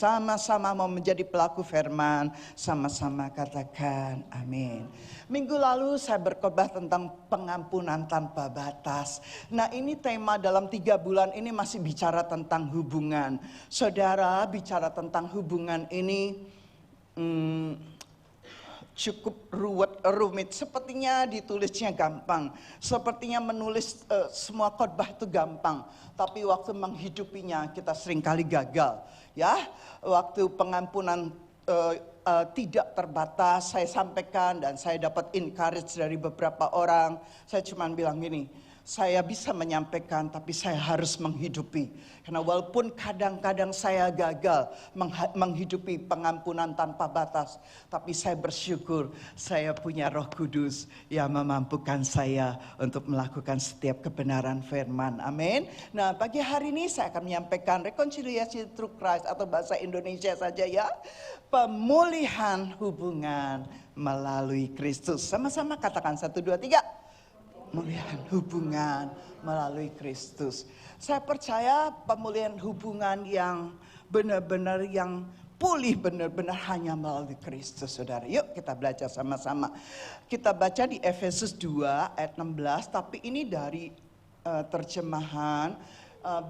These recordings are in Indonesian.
Sama-sama mau menjadi pelaku firman, sama-sama katakan amin. Minggu lalu saya berkhotbah tentang pengampunan tanpa batas. Nah, ini tema dalam 3 bulan ini masih bicara tentang hubungan. Saudara, bicara tentang hubungan ini cukup rumit. Sepertinya ditulisnya gampang. Sepertinya menulis semua khotbah itu gampang. Tapi waktu menghidupinya kita seringkali gagal. Ya, waktu pengampunan tidak terbatas saya sampaikan dan saya dapat encourage dari beberapa orang. Saya cuma bilang gini, saya bisa menyampaikan tapi saya harus menghidupi. Karena walaupun kadang-kadang saya gagal menghidupi pengampunan tanpa batas, tapi saya bersyukur saya punya Roh Kudus yang memampukan saya untuk melakukan setiap kebenaran firman. Amin. Nah, pagi hari ini saya akan menyampaikan rekonsiliasi through Christ atau bahasa Indonesia saja ya. Pemulihan hubungan melalui Kristus. Sama-sama katakan 1, 2, 3. Pemulihan hubungan melalui Kristus. Saya percaya pemulihan hubungan yang benar-benar yang pulih benar-benar hanya melalui Kristus, saudara. Yuk kita belajar sama-sama. Kita baca di Efesus 2 ayat 16, tapi ini dari terjemahan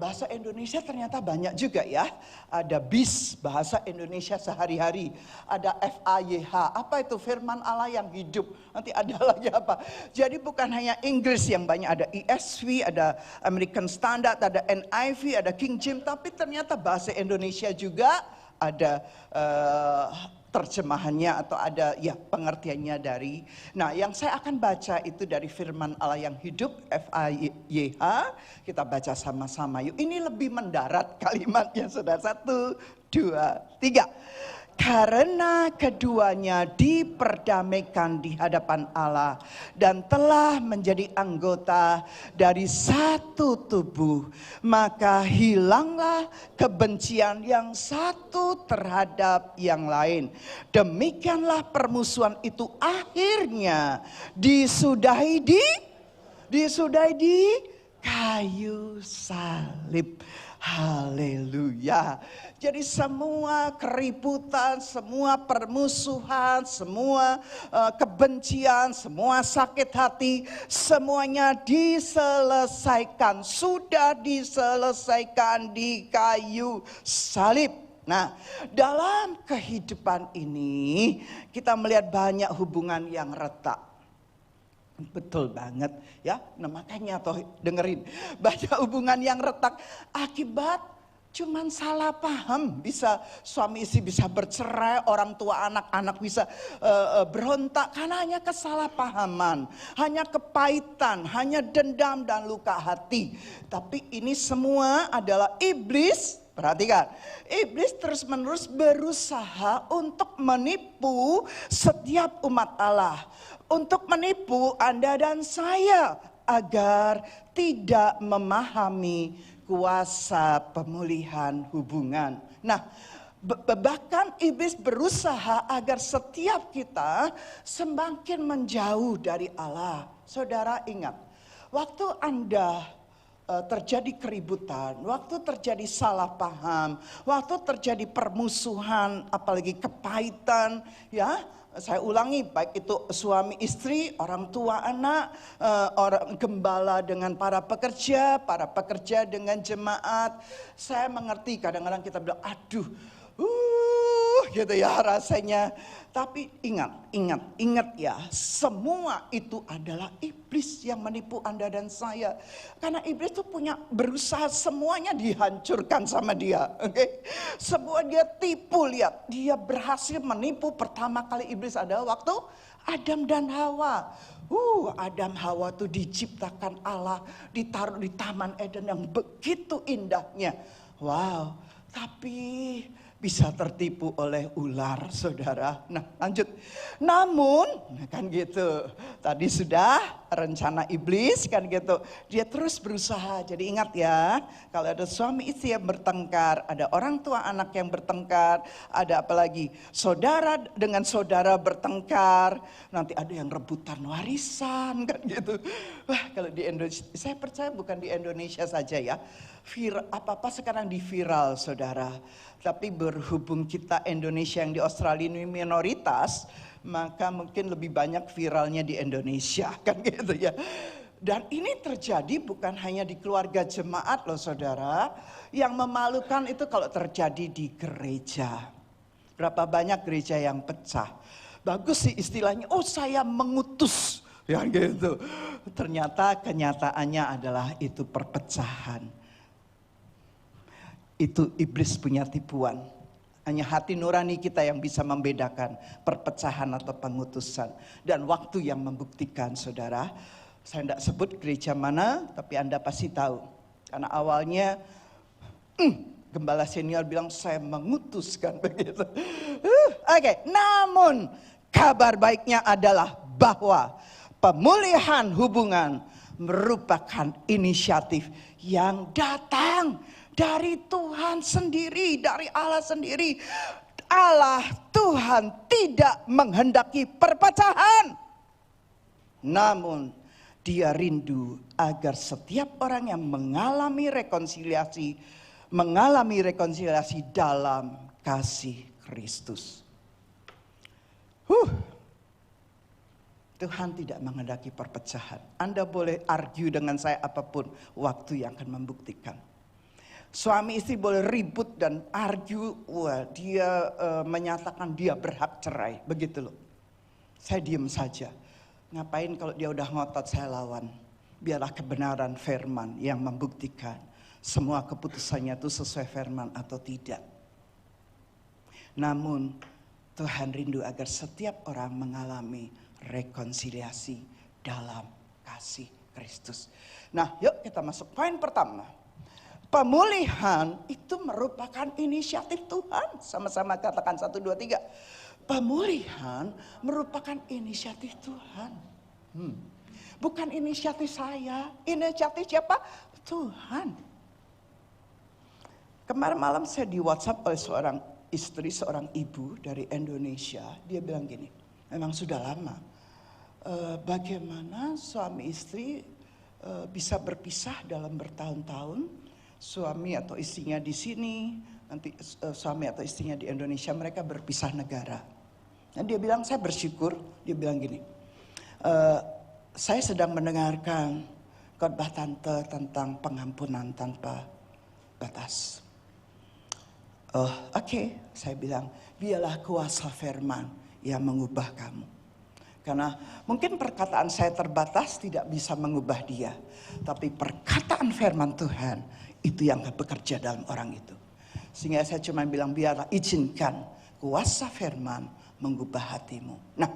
bahasa Indonesia ternyata banyak juga ya. Ada BIS, bahasa Indonesia sehari-hari. Ada FAYH, apa itu? Firman Allah yang hidup. Nanti ada lagi apa? Jadi bukan hanya Inggris yang banyak. Ada ESV, ada American Standard, ada NIV, ada King James. Tapi ternyata bahasa Indonesia juga ada terjemahannya atau ada ya pengertiannya dari. Nah, yang saya akan baca itu dari firman Allah yang hidup, FAYH. Kita baca sama-sama yuk. Ini lebih mendarat kalimatnya, Saudara. 1, 2, 3. Karena keduanya diperdamaikan di hadapan Allah dan telah menjadi anggota dari satu tubuh, maka hilanglah kebencian yang satu terhadap yang lain. Demikianlah permusuhan itu akhirnya disudahi di kayu salib. Haleluya. Jadi semua keributan, semua permusuhan, semua kebencian, semua sakit hati, semuanya diselesaikan. Sudah diselesaikan di kayu salib. Nah, dalam kehidupan ini kita melihat banyak hubungan yang retak. Betul banget ya. Nah, makanya toh dengerin, banyak hubungan yang retak akibat cuman salah paham. Bisa suami istri bisa bercerai, orang tua anak-anak bisa berontak karena hanya kesalahpahaman, hanya kepahitan, hanya dendam dan luka hati. Tapi ini semua adalah iblis. Perhatikan, iblis terus-menerus berusaha untuk menipu setiap umat Allah, untuk menipu Anda dan saya agar tidak memahami kuasa pemulihan hubungan. Nah, bahkan iblis berusaha agar setiap kita semakin menjauh dari Allah. Saudara ingat, waktu Anda terjadi keributan, waktu terjadi salah paham, waktu terjadi permusuhan, apalagi kepahitan, ya. Saya ulangi, baik itu suami istri, orang tua anak, orang gembala dengan para pekerja dengan jemaat. Saya mengerti kadang-kadang kita bilang, aduh, gitu ya rasanya. Tapi ingat ya, semua itu adalah iblis yang menipu Anda dan saya. Karena iblis itu berusaha semuanya dihancurkan sama dia. Okay? Semua dia tipu, lihat. Dia berhasil menipu. Pertama kali iblis adalah waktu Adam dan Hawa. Adam Hawa itu diciptakan Allah, ditaruh di Taman Eden yang begitu indahnya. Wow, tapi bisa tertipu oleh ular, saudara. Nah, lanjut. Namun, kan gitu. Tadi sudah rencana iblis kan gitu. Dia terus berusaha. Jadi ingat ya, kalau ada suami istri yang bertengkar, ada orang tua anak yang bertengkar, ada apalagi saudara dengan saudara bertengkar, nanti ada yang rebutan warisan kan gitu. Wah, kalau di Indonesia, saya percaya bukan di Indonesia saja ya. Apa-apa sekarang di viral, saudara. Tapi berhubung kita Indonesia yang di Australia ini minoritas, maka mungkin lebih banyak viralnya di Indonesia kan gitu ya. Dan ini terjadi bukan hanya di keluarga jemaat loh saudara. Yang memalukan itu kalau terjadi di gereja. Berapa banyak gereja yang pecah. Bagus sih istilahnya, oh saya mengutus. Ya gitu. Ternyata kenyataannya adalah itu perpecahan. Itu iblis punya tipuan. Hanya hati nurani kita yang bisa membedakan perpecahan atau pengutusan. Dan waktu yang membuktikan saudara. Saya tidak sebut gereja mana, tapi Anda pasti tahu. Karena awalnya gembala senior bilang saya mengutuskan begitu. Oke, namun kabar baiknya adalah bahwa pemulihan hubungan merupakan inisiatif yang datang dari Tuhan sendiri, dari Allah sendiri. Allah Tuhan tidak menghendaki perpecahan. Namun Dia rindu agar setiap orang yang mengalami rekonsiliasi dalam kasih Kristus. Tuhan tidak menghendaki perpecahan. Anda boleh argue dengan saya apapun, waktu yang akan membuktikan. Suami istri boleh ribut dan argue, wah dia menyatakan dia berhak cerai, begitu loh. Saya diam saja. Ngapain kalau dia udah ngotot saya lawan. Biarlah kebenaran firman yang membuktikan semua keputusannya itu sesuai firman atau tidak. Namun Tuhan rindu agar setiap orang mengalami rekonsiliasi dalam kasih Kristus. Nah yuk kita masuk poin pertama. Pemulihan itu merupakan inisiatif Tuhan. Sama-sama katakan 1, 2, 3. Pemulihan merupakan inisiatif Tuhan. Bukan inisiatif saya. Inisiatif siapa? Tuhan. Kemarin malam saya di WhatsApp oleh seorang istri, seorang ibu dari Indonesia. Dia bilang gini, memang sudah lama. Bagaimana suami istri bisa berpisah dalam bertahun-tahun. Suami atau istrinya di sini, nanti suami atau istrinya di Indonesia, mereka berpisah negara. Dan dia bilang, saya bersyukur, dia bilang gini, saya sedang mendengarkan khotbah tante tentang pengampunan tanpa batas. Oke, saya bilang, biarlah kuasa firman yang mengubah kamu. Karena mungkin perkataan saya terbatas tidak bisa mengubah dia. Tapi perkataan firman Tuhan itu yang bekerja dalam orang itu. Sehingga saya cuma bilang biarlah izinkan kuasa firman mengubah hatimu. Nah,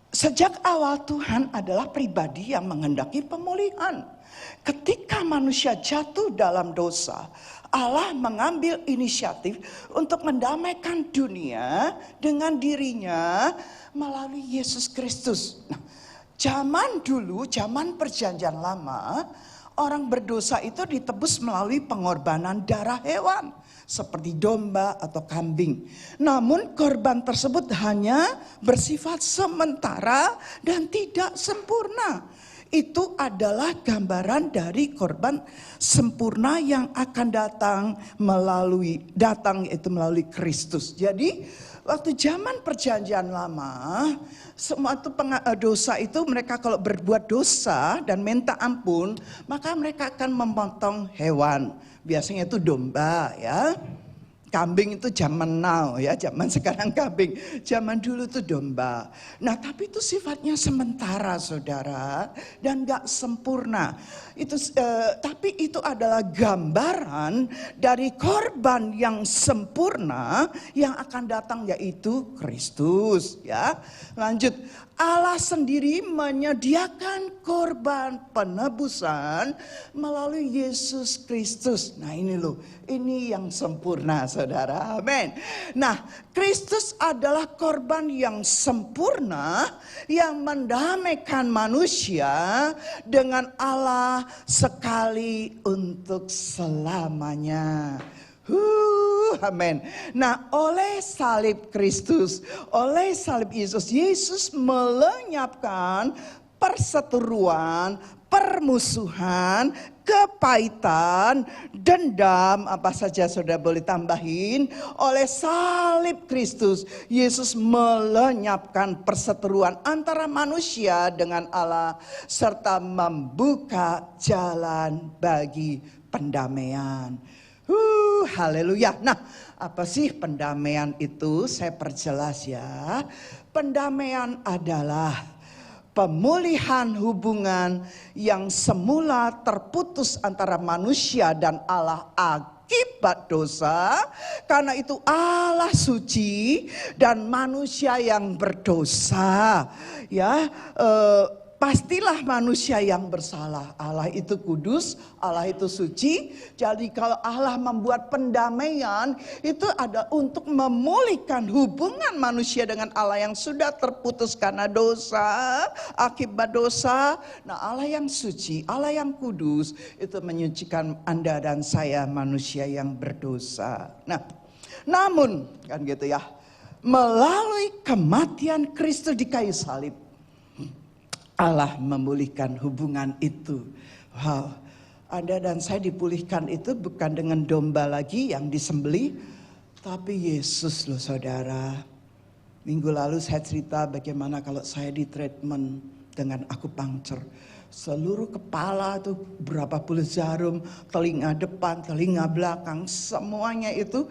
sejak awal Tuhan adalah pribadi yang menghendaki pemulihan. Ketika manusia jatuh dalam dosa, Allah mengambil inisiatif untuk mendamaikan dunia dengan dirinya melalui Yesus Kristus. Nah, zaman dulu, zaman perjanjian lama, orang berdosa itu ditebus melalui pengorbanan darah hewan. Seperti domba atau kambing. Namun korban tersebut hanya bersifat sementara dan tidak sempurna. Itu adalah gambaran dari korban sempurna yang akan datang yaitu melalui Kristus. Jadi waktu zaman perjanjian lama, semua itu dosa itu mereka kalau berbuat dosa dan minta ampun, maka mereka akan memotong hewan. Biasanya itu domba ya. Kambing itu zaman now ya, zaman sekarang kambing. Zaman dulu itu domba. Nah tapi itu sifatnya sementara saudara. Dan gak sempurna. Tapi itu adalah gambaran dari korban yang sempurna yang akan datang yaitu Kristus ya. Lanjut. Allah sendiri menyediakan korban penebusan melalui Yesus Kristus. Nah ini loh, ini yang sempurna saudara. saudara. Amin. Nah, Kristus adalah korban yang sempurna yang mendamaikan manusia dengan Allah sekali untuk selamanya. Amin. Nah, oleh salib Kristus, oleh salib Yesus, Yesus melenyapkan perseteruan, permusuhan, kepahitan, dendam, apa saja saudara boleh tambahin. Oleh salib Kristus, Yesus melenyapkan perseteruan antara manusia dengan Allah, serta membuka jalan bagi pendamaian. Haleluya. Nah, apa sih pendamaian itu? Saya perjelas ya. Pendamaian adalah pemulihan hubungan yang semula terputus antara manusia dan Allah akibat dosa. Karena itu Allah suci dan manusia yang berdosa. Ya, pastilah manusia yang bersalah. Allah itu kudus, Allah itu suci. Jadi kalau Allah membuat pendamaian, itu ada untuk memulihkan hubungan manusia dengan Allah yang sudah terputus karena dosa, akibat dosa. Nah, Allah yang suci, Allah yang kudus, itu menyucikan Anda dan saya manusia yang berdosa. Nah, namun kan gitu ya, melalui kematian Kristus di kayu salib, Allah memulihkan hubungan itu. Wow, Anda dan saya dipulihkan itu bukan dengan domba lagi yang disembelih, tapi Yesus loh saudara. Minggu lalu saya cerita bagaimana kalau saya di treatment dengan akupunktur. Seluruh kepala tuh berapa puluh jarum, telinga depan, telinga belakang, semuanya itu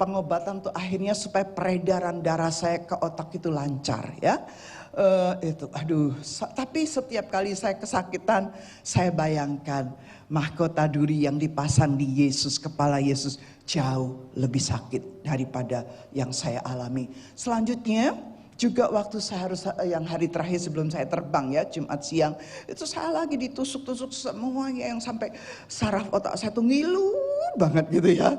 pengobatan tuh akhirnya supaya peredaran darah saya ke otak itu lancar ya. Tapi setiap kali saya kesakitan, saya bayangkan mahkota duri yang dipasang di Yesus, kepala Yesus jauh lebih sakit daripada yang saya alami. Selanjutnya juga waktu saya harus yang hari terakhir sebelum saya terbang ya, Jumat siang, itu saya lagi ditusuk-tusuk semuanya yang sampai saraf otak saya tuh ngilu banget gitu ya.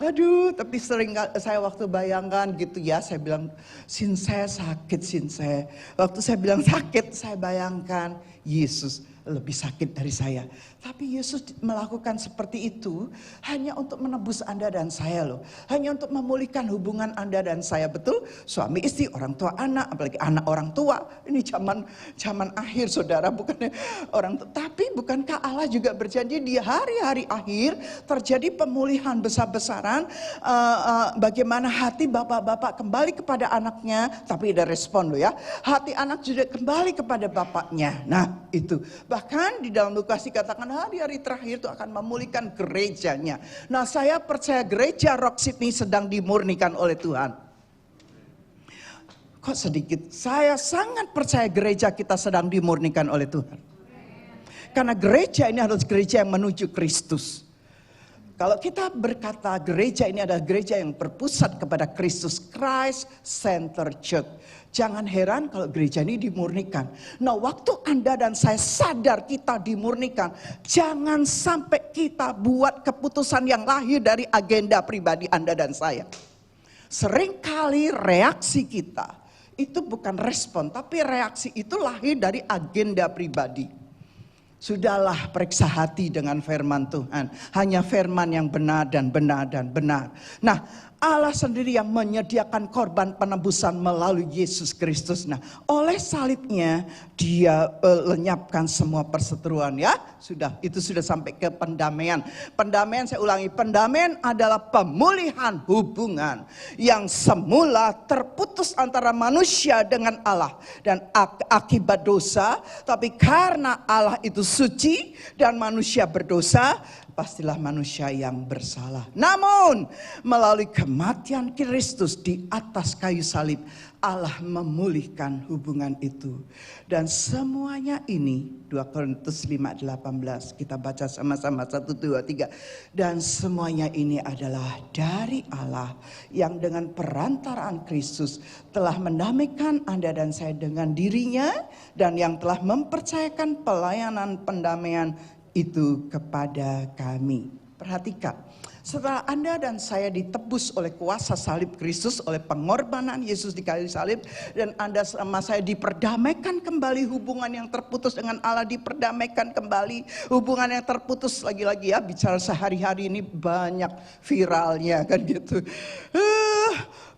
Aduh, tapi sering saya waktu bayangkan gitu ya, saya bilang sin saya sakit, sin saya. Waktu saya bilang sakit, saya bayangkan Yesus lebih sakit dari saya. Tapi Yesus melakukan seperti itu hanya untuk menebus Anda dan saya loh. Hanya untuk memulihkan hubungan Anda dan saya. Betul? Suami istri, orang tua anak, apalagi anak orang tua. Ini zaman akhir saudara, bukannya orang tua. Tapi bukankah Allah juga berjanji di hari-hari akhir terjadi pemulihan besar-besaran. Bagaimana hati bapak-bapak kembali kepada anaknya. Tapi ada respon loh ya. Hati anak juga kembali kepada bapaknya. Nah itu. Bahkan di dalam Lukas dikatakan hari-hari terakhir itu akan memulihkan gerejanya. Nah, saya percaya gereja Rock Sydney sedang dimurnikan oleh Tuhan. Kok sedikit? Saya sangat percaya gereja kita sedang dimurnikan oleh Tuhan. Karena gereja ini adalah gereja yang menuju Kristus. Kalau kita berkata gereja ini adalah gereja yang berpusat kepada Kristus, Christ Center Church. Jangan heran kalau gereja ini dimurnikan. Nah, waktu Anda dan saya sadar kita dimurnikan, jangan sampai kita buat keputusan yang lahir dari agenda pribadi Anda dan saya. Seringkali reaksi kita itu bukan respon, tapi reaksi itu lahir dari agenda pribadi. Sudahlah, periksa hati dengan firman Tuhan. Hanya firman yang benar dan benar dan benar. Nah, Allah sendiri yang menyediakan korban penebusan melalui Yesus Kristus. Nah, oleh salibnya dia lenyapkan semua perseteruan ya. Itu sudah sampai ke pendamaian. Pendamaian, saya ulangi, pendamaian adalah pemulihan hubungan yang semula terputus antara manusia dengan Allah dan akibat dosa, tapi karena Allah itu suci dan manusia berdosa, pastilah manusia yang bersalah. Namun melalui kematian Kristus di atas kayu salib, Allah memulihkan hubungan itu. Dan semuanya ini 2 Korintus 5:18 kita baca sama-sama 1, 2, 3. Dan semuanya ini adalah dari Allah yang dengan perantaraan Kristus telah mendamaikan Anda dan saya dengan dirinya, dan yang telah mempercayakan pelayanan pendamaian itu kepada kami. Perhatikan, Setelah Anda dan saya ditebus oleh kuasa salib Kristus, oleh pengorbanan Yesus di kayu salib, dan Anda sama saya diperdamaikan kembali, hubungan yang terputus dengan Allah diperdamaikan kembali, hubungan yang terputus lagi-lagi ya, bicara sehari-hari ini banyak viralnya kan gitu.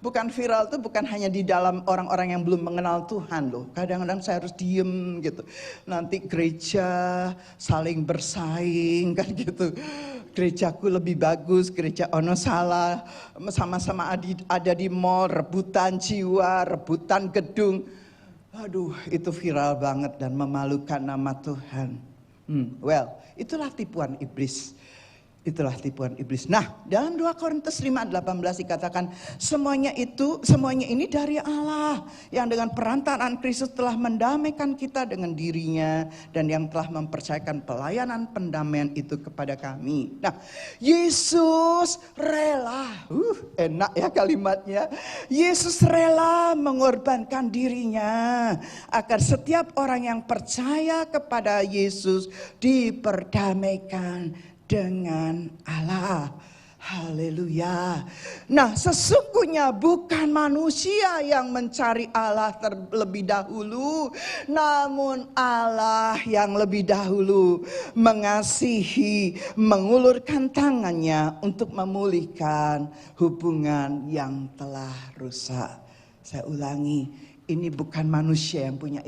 Bukan viral tuh bukan hanya di dalam orang-orang yang belum mengenal Tuhan loh. Kadang-kadang saya harus diem gitu. Nanti gereja saling bersaing kan gitu. Gerejaku lebih bagus, gereja Ono salah. Sama-sama ada di mall, rebutan jiwa, rebutan gedung. Aduh, itu viral banget dan memalukan nama Tuhan. Well, itulah tipuan iblis. Itulah tipuan iblis. Nah, dalam 2 Korintus 5:18 dikatakan semuanya ini dari Allah yang dengan perantaraan Kristus telah mendamaikan kita dengan dirinya dan yang telah mempercayakan pelayanan pendamaian itu kepada kami. Nah, Yesus rela, enak ya kalimatnya. Yesus rela mengorbankan dirinya agar setiap orang yang percaya kepada Yesus diperdamaikan dengan Allah. Haleluya. Nah, sesungguhnya bukan manusia yang mencari Allah terlebih dahulu, namun Allah yang lebih dahulu mengasihi, mengulurkan tangannya untuk memulihkan hubungan yang telah rusak. Saya ulangi, ini bukan manusia yang punya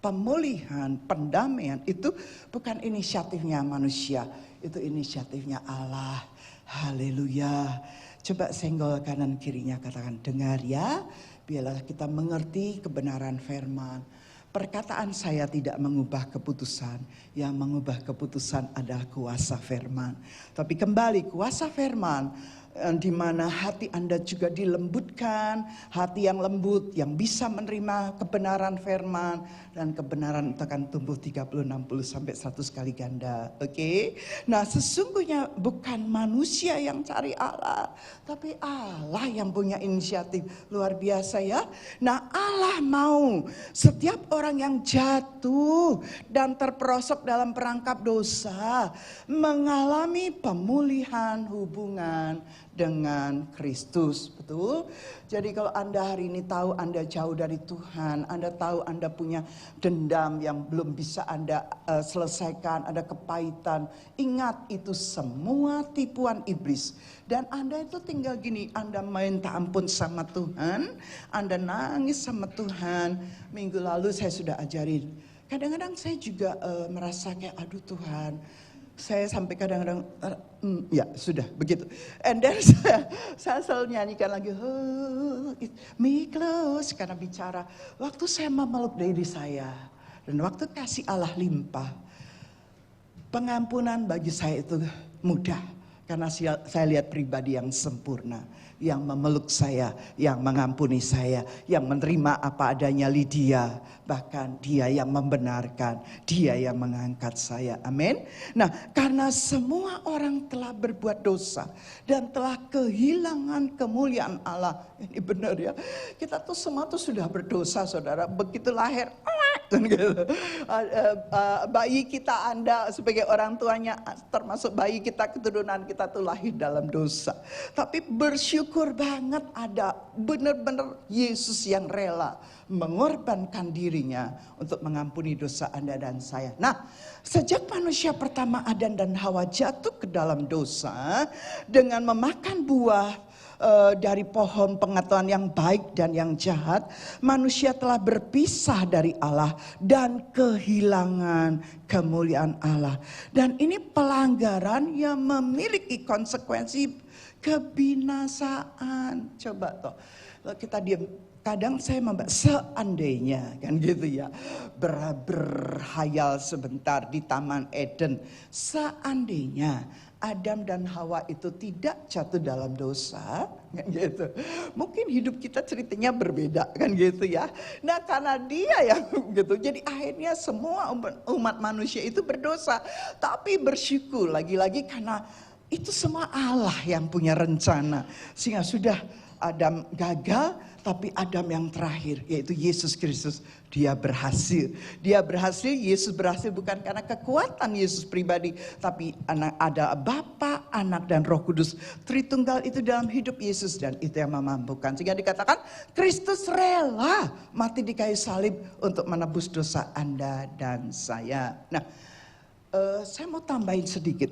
pemulihan, pendamaian itu bukan inisiatifnya manusia. Itu inisiatifnya Allah. Haleluya. Coba senggol kanan kirinya, katakan dengar ya. Biarlah kita mengerti kebenaran firman. Perkataan saya tidak mengubah keputusan. Yang mengubah keputusan adalah kuasa firman. Tapi kembali kuasa firman, di mana hati Anda juga dilembutkan, hati yang lembut yang bisa menerima kebenaran firman, dan kebenaran itu akan tumbuh 30, 60 sampai 100 kali ganda. Oke? Nah, sesungguhnya bukan manusia yang cari Allah, tapi Allah yang punya inisiatif. Luar biasa ya. Nah, Allah mau setiap orang yang jatuh dan terperosok dalam perangkap dosa mengalami pemulihan hubungan dengan Kristus. Betul? Jadi kalau Anda hari ini tahu Anda jauh dari Tuhan, Anda tahu Anda punya dendam yang belum bisa Anda selesaikan, ada kepahitan, ingat itu semua tipuan iblis. Dan Anda itu tinggal gini, Anda minta ampun sama Tuhan, Anda nangis sama Tuhan. Minggu lalu saya sudah ajarin, kadang-kadang saya juga merasa kayak aduh Tuhan, saya sampai kadang-kadang ya sudah begitu. And then saya selalu nyanyikan lagi me close karena bicara waktu saya memeluk diri saya dan waktu kasih Allah limpah, pengampunan bagi saya itu mudah karena saya lihat pribadi yang sempurna, yang memeluk saya, yang mengampuni saya, yang menerima apa adanya Lydia, bahkan dia yang membenarkan, dia yang mengangkat saya. Amin. Nah, karena semua orang telah berbuat dosa dan telah kehilangan kemuliaan Allah. Ini benar ya. Kita tuh semua tuh sudah berdosa, saudara. Begitu lahir, bayi kita, Anda sebagai orang tuanya, termasuk bayi kita, keturunan kita tuh lahir dalam dosa. Tapi bersyukur banget ada benar-benar Yesus yang rela mengorbankan dirinya untuk mengampuni dosa Anda dan saya. Nah, sejak manusia pertama Adam dan Hawa jatuh ke dalam dosa dengan memakan buah dari pohon pengetahuan yang baik dan yang jahat, manusia telah berpisah dari Allah dan kehilangan kemuliaan Allah. Dan ini pelanggaran yang memiliki konsekuensi kebinasaan. Coba toh, kita diam. Kadang saya seandainya kan gitu ya, berhayal sebentar di Taman Eden, seandainya Adam dan Hawa itu tidak jatuh dalam dosa, kan gitu. Mungkin hidup kita ceritanya berbeda kan gitu ya. Nah, karena dia yang gitu, jadi akhirnya semua umat manusia itu berdosa. Tapi bersyukur lagi-lagi karena itu semua Allah yang punya rencana. Sehingga sudah Adam gagal, tapi Adam yang terakhir, yaitu Yesus Kristus, dia berhasil. Dia berhasil, Yesus berhasil bukan karena kekuatan Yesus pribadi, tapi ada Bapa, Anak, dan Roh Kudus. Tritunggal itu dalam hidup Yesus, dan itu yang memampukan. Sehingga dikatakan Kristus rela mati di kayu salib untuk menebus dosa Anda dan saya. Nah, saya mau tambahin sedikit.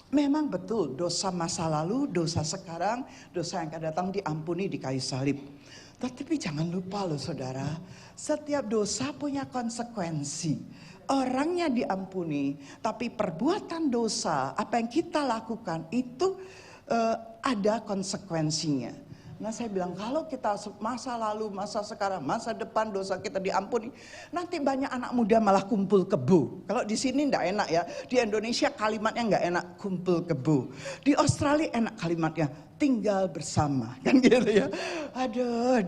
Memang betul dosa masa lalu, dosa sekarang, dosa yang akan datang diampuni di kayu salib. Tetapi jangan lupa loh saudara, setiap dosa punya konsekuensi. Orangnya diampuni, tapi perbuatan dosa, apa yang kita lakukan itu ada konsekuensinya. Nah saya bilang kalau kita masa lalu, masa sekarang, masa depan dosa kita diampuni, nanti banyak anak muda malah kumpul kebo. Kalau di sini enggak enak ya, di Indonesia kalimatnya enggak enak, kumpul kebo. Di Australia enak kalimatnya, tinggal bersama, kan gitu ya. Aduh,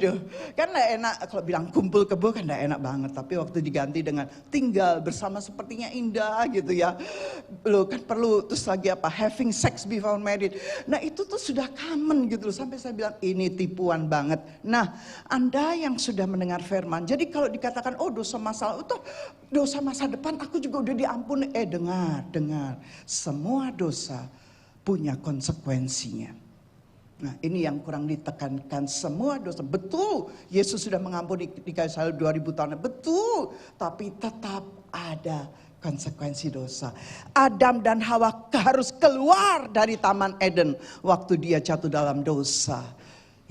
kan enggak enak kalau bilang kumpul kebo kan enggak enak banget. Tapi waktu diganti dengan tinggal bersama sepertinya indah gitu ya. Loh kan perlu terus lagi apa, having sex before married. Nah itu tuh sudah common gitu loh, sampai saya bilang ini tipuan banget. Nah Anda yang sudah mendengar firman, jadi kalau dikatakan oh dosa masa lalu, dosa masa depan aku juga udah diampuni. Dengar, semua dosa punya konsekuensinya. Nah ini yang kurang ditekankan, semua dosa. Betul Yesus sudah mengampuni di kayu salib 2000 tahun, betul. Tapi tetap ada konsekuensi dosa. Adam dan Hawa harus keluar dari Taman Eden waktu dia jatuh dalam dosa.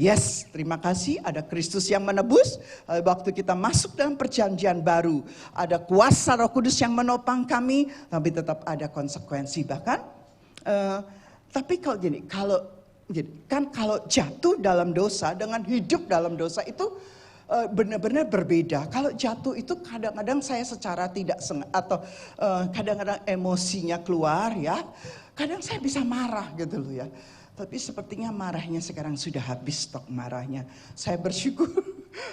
Yes, terima kasih ada Kristus yang menebus. Waktu kita masuk dalam perjanjian baru, ada kuasa Roh Kudus yang menopang kami, tapi tetap ada konsekuensi. Bahkan, tapi kalau jatuh dalam dosa dengan hidup dalam dosa itu benar-benar berbeda. Kalau jatuh itu kadang-kadang saya secara tidak sengaja atau kadang-kadang emosinya keluar ya. Kadang saya bisa marah gitu loh ya. Tapi sepertinya marahnya sekarang sudah habis, stok marahnya. Saya bersyukur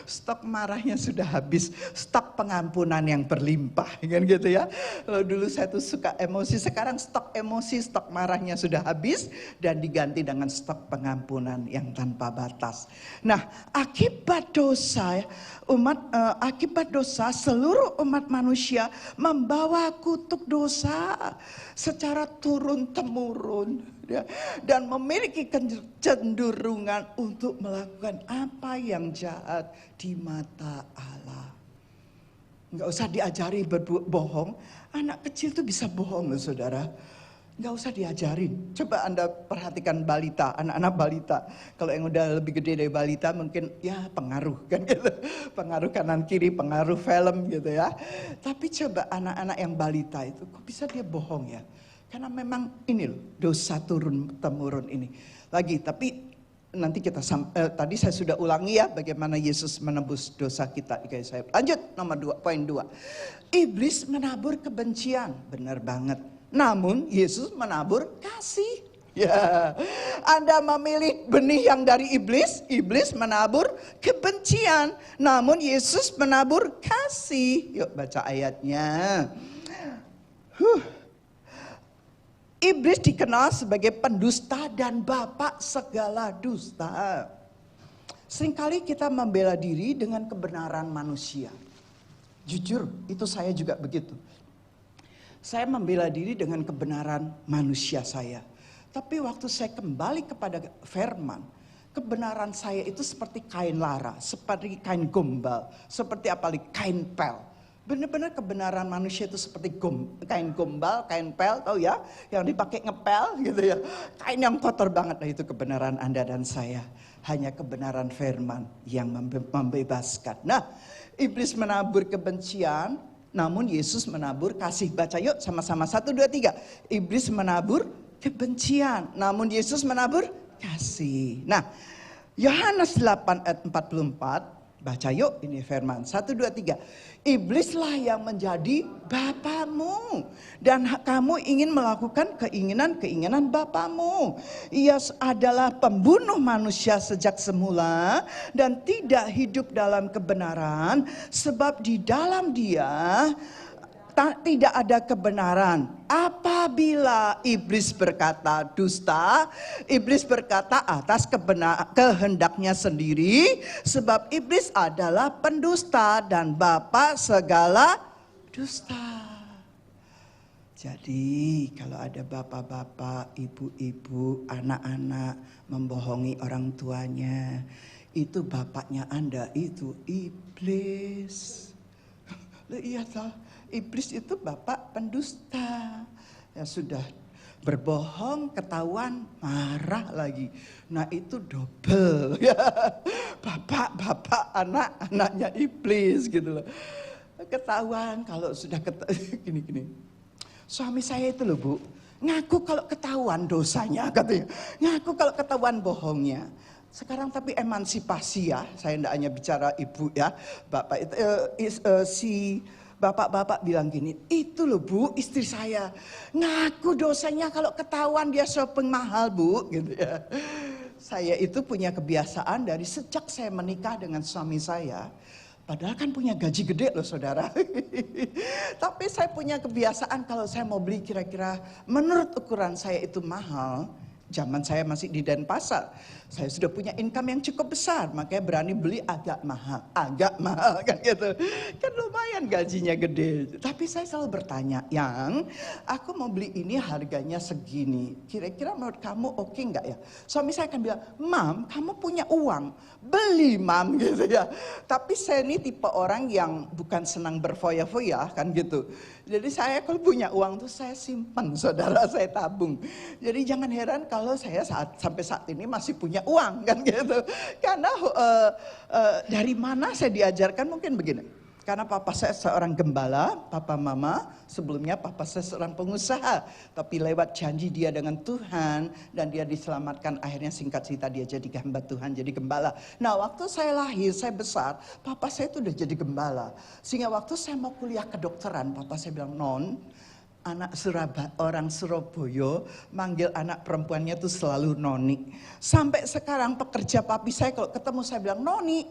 stok marahnya sudah habis, stok pengampunan yang berlimpah, kan gitu ya. Kalau dulu saya tuh suka emosi, sekarang stok emosi, stok marahnya sudah habis dan diganti dengan stok pengampunan yang tanpa batas. Nah, akibat dosa seluruh umat manusia membawa kutuk dosa secara turun-temurun. Dan memiliki kecenderungan untuk melakukan apa yang jahat di mata Allah. Nggak usah diajari berbohong. Anak kecil tuh bisa bohong loh saudara. Nggak usah diajarin. Coba Anda perhatikan balita, anak-anak balita. Kalau yang udah lebih gede dari balita mungkin ya pengaruh kan gitu. Pengaruh kanan kiri, pengaruh film gitu ya. Tapi coba anak-anak yang balita itu kok bisa dia bohong ya. Karena memang ini loh dosa turun-temurun ini. Lagi tapi nanti kita tadi saya sudah ulangi ya bagaimana Yesus menebus dosa kita. Saya lanjut nomor 2, poin 2. Iblis menabur kebencian, benar banget. Namun Yesus menabur kasih. Ya, Anda memilih benih yang dari iblis, iblis menabur kebencian. Namun Yesus menabur kasih. Yuk baca ayatnya. Iblis dikenal sebagai pendusta dan bapak segala dusta. Seringkali kita membela diri dengan kebenaran manusia. Jujur, itu saya juga begitu. Saya membela diri dengan kebenaran manusia saya. Tapi waktu saya kembali kepada firman, kebenaran saya itu seperti kain lara, seperti kain gombal, seperti apa lagi, kain pel. Benar-benar kebenaran manusia itu seperti kain gombal, kain pel, tahu ya? Yang dipakai ngepel gitu ya. Kain yang kotor banget, nah itu kebenaran Anda dan saya. Hanya kebenaran firman yang membebaskan. Nah, iblis menabur kebencian, namun Yesus menabur kasih. Baca yuk sama-sama, 1, 2, 3. Iblis menabur kebencian, namun Yesus menabur kasih. Nah, Yohanes 8 ayat 44. Baca yuk ini firman. 1, 2, 3. Iblislah yang menjadi bapamu. Dan kamu ingin melakukan keinginan-keinginan bapamu. Ia adalah pembunuh manusia sejak semula. Dan tidak hidup dalam kebenaran. Sebab di dalam dia tidak ada kebenaran. Apabila iblis berkata dusta, iblis berkata atas kehendaknya sendiri, sebab iblis adalah pendusta dan bapa segala dusta. Jadi kalau ada bapak-bapak, ibu-ibu, anak-anak membohongi orang tuanya, itu bapaknya Anda itu iblis. Iya toh, iblis itu bapak pendusta. Ya sudah berbohong, ketahuan, marah lagi. Nah itu double ya. Bapak-bapak, anak-anaknya iblis gitu loh. Ketahuan kalau sudah gini-gini. Suami saya itu loh Bu, ngaku kalau ketahuan dosanya katanya. Ngaku kalau ketahuan bohongnya. Sekarang tapi emansipasi ya, saya tidak hanya bicara ibu ya. Bapak itu si bapak-bapak bilang gini, itu loh Bu istri saya. Ngaku dosanya kalau ketahuan dia shopping mahal Bu gitu ya. Saya itu punya kebiasaan dari sejak saya menikah dengan suami saya. Padahal kan punya gaji gede loh saudara. Tapi saya punya kebiasaan kalau saya mau beli kira-kira menurut ukuran saya itu mahal. Zaman saya masih di Denpasar. Saya sudah punya income yang cukup besar. Makanya berani beli agak mahal kan gitu. Kan lumayan gajinya gede. Tapi saya selalu bertanya, Yang aku mau beli ini harganya segini. Kira-kira menurut kamu oke nggak ya? Suami saya akan bilang, Mam kamu punya uang. Beli Mam gitu ya. Tapi saya ini tipe orang yang bukan senang berfoya-foya kan gitu. Jadi saya kalau punya uang tuh saya simpan saudara, saya tabung. Jadi jangan heran kalau saya sampai saat ini masih punya uang kan gitu. Karena dari mana saya diajarkan mungkin begini. Karena papa saya seorang gembala, papa mama sebelumnya papa saya seorang pengusaha. Tapi lewat janji dia dengan Tuhan dan dia diselamatkan, akhirnya singkat cerita dia jadi hamba Tuhan, jadi gembala. Nah waktu saya lahir, saya besar, papa saya itu udah jadi gembala. Sehingga waktu saya mau kuliah kedokteran, papa saya bilang, Non, anak orang Surabaya manggil anak perempuannya itu selalu Noni. Sampai sekarang pekerja papi saya kalau ketemu saya bilang Noni.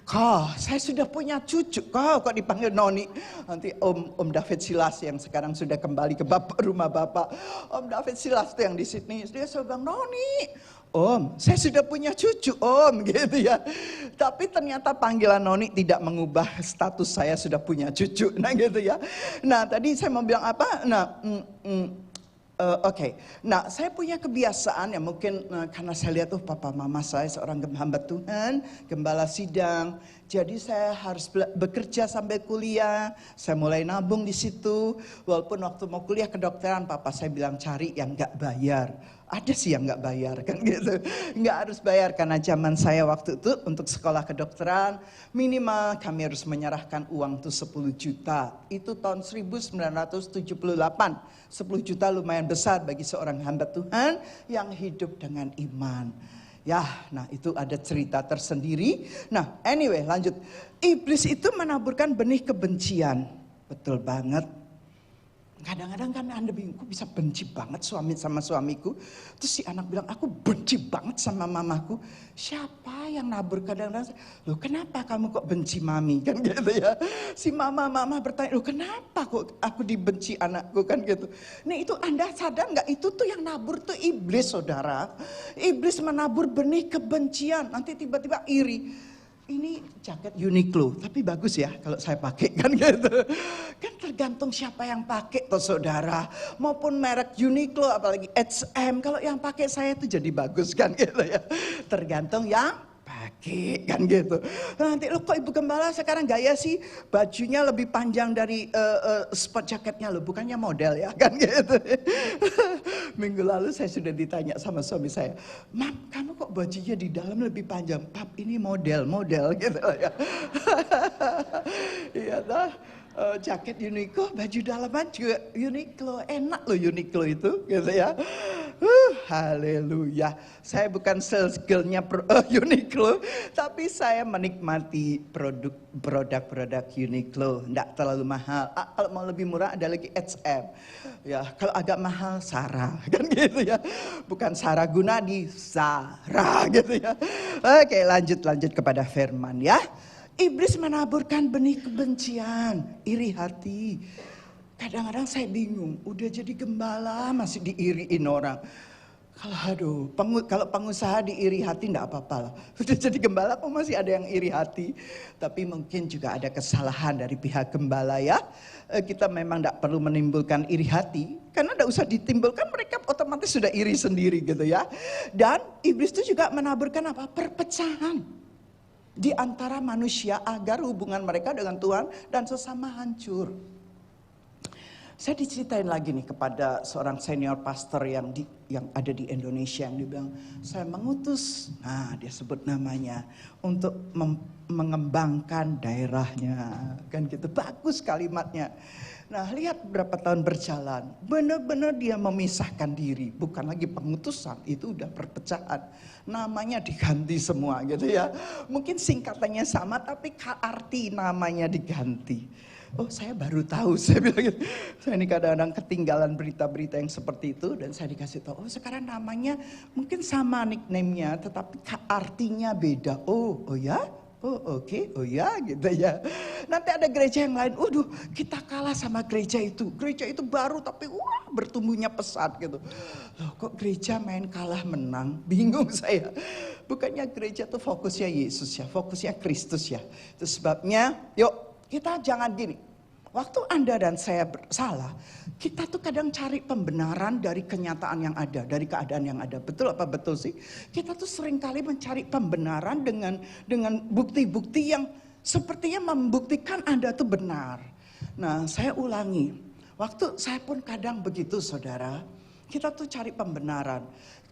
Kau, saya sudah punya cucu, kok dipanggil Noni. Nanti Om David Silas yang sekarang sudah kembali ke rumah bapak. Om David Silas tuh yang di Sydney, dia selalu bilang Noni. Om, saya sudah punya cucu Om gitu ya. Tapi ternyata panggilan Noni tidak mengubah status saya sudah punya cucu. Nah gitu ya. Nah tadi saya mau bilang apa? Nah, Oke. Nah saya punya kebiasaan ya mungkin karena saya lihat tuh papa mama saya seorang hamba Tuhan, gembala sidang. Jadi saya harus bekerja sambil kuliah. Saya mulai nabung di situ. Walaupun waktu mau kuliah kedokteran papa saya bilang cari yang gak bayar. Ada sih yang nggak bayar kan gitu. Nggak harus bayar karena zaman saya waktu itu untuk sekolah kedokteran minimal kami harus menyerahkan uang tuh 10 juta. Itu tahun 1978. 10 juta lumayan besar bagi seorang hamba Tuhan yang hidup dengan iman. Ya, nah itu ada cerita tersendiri. Nah, anyway lanjut. Iblis itu menaburkan benih kebencian. Betul banget. Kadang-kadang kan Anda bingung, bisa benci banget sama suamiku. Terus si anak bilang, aku benci banget sama mamaku. Siapa yang nabur kadang-kadang, loh kenapa kamu kok benci mami? Kan gitu ya. Si mama bertanya, loh kenapa kok aku dibenci anakku kan gitu. Nah itu Anda sadar gak, itu tuh yang nabur tuh iblis saudara. Iblis menabur benih kebencian, nanti tiba-tiba iri. Ini jaket Uniqlo, tapi bagus ya kalau saya pakai kan gitu. Kan tergantung siapa yang pakai toh saudara. Maupun merek Uniqlo apalagi H&M, kalau yang pakai saya itu jadi bagus kan gitu ya. Tergantung yang pakai kan gitu. Nanti lo kok ibu gembala sekarang gaya sih bajunya lebih panjang dari sport jaketnya lo, bukannya model ya kan gitu. Minggu lalu saya sudah ditanya sama suami saya, Mam kamu kok bajunya di dalam lebih panjang? Pap ini model gitu ya. Iya dah. Jaket Uniqlo, baju dalaman juga Uniqlo, enak loh Uniqlo itu gitu ya. Haleluya. Saya bukan sales girl-nya Uniqlo, tapi saya menikmati produk-produk Uniqlo, enggak terlalu mahal. Kalau mau lebih murah ada lagi H&M. Ya, kalau agak mahal Zara kan gitu ya. Bukan Sarah Gunadi, Zara gitu ya. Oke, lanjut kepada firman ya. Iblis menaburkan benih kebencian, iri hati. Kadang-kadang saya bingung, udah jadi gembala masih diiriin orang. Kalau pengusaha diiri hati enggak apa-apa lah. Udah jadi gembala kok masih ada yang iri hati. Tapi mungkin juga ada kesalahan dari pihak gembala ya. Kita memang enggak perlu menimbulkan iri hati. Karena enggak usah ditimbulkan, mereka otomatis sudah iri sendiri gitu ya. Dan iblis itu juga menaburkan apa? Perpecahan di antara manusia agar hubungan mereka dengan Tuhan dan sesama hancur. Saya diceritain lagi nih kepada seorang senior pastor yang ada di Indonesia, yang dia bilang, saya mengutus, nah dia sebut namanya, untuk mengembangkan daerahnya, kan gitu, bagus kalimatnya. Nah lihat berapa tahun berjalan, benar-benar dia memisahkan diri, bukan lagi pengutusan, itu udah perpecahan. Namanya diganti semua gitu ya, mungkin singkatannya sama tapi arti namanya diganti. Oh saya baru tahu, saya bilang gitu. Saya ini kadang-kadang ketinggalan berita-berita yang seperti itu dan saya dikasih tahu, oh sekarang namanya mungkin sama nickname-nya tetapi artinya beda. Oh ya? Oh oke, oh ya gitu ya. Nanti ada gereja yang lain, waduh kita kalah sama gereja itu. Gereja itu baru tapi wah bertumbuhnya pesat gitu. Loh kok gereja main kalah menang? Bingung saya. Bukannya gereja tuh fokusnya Yesus ya, fokusnya Kristus ya. Itu sebabnya yuk kita jangan gini, waktu Anda dan saya salah, kita tuh kadang cari pembenaran dari kenyataan yang ada, dari keadaan yang ada. Betul apa betul sih? Kita tuh seringkali mencari pembenaran dengan bukti-bukti yang sepertinya membuktikan Anda tuh benar. Nah saya ulangi, waktu saya pun kadang begitu saudara, kita tuh cari pembenaran.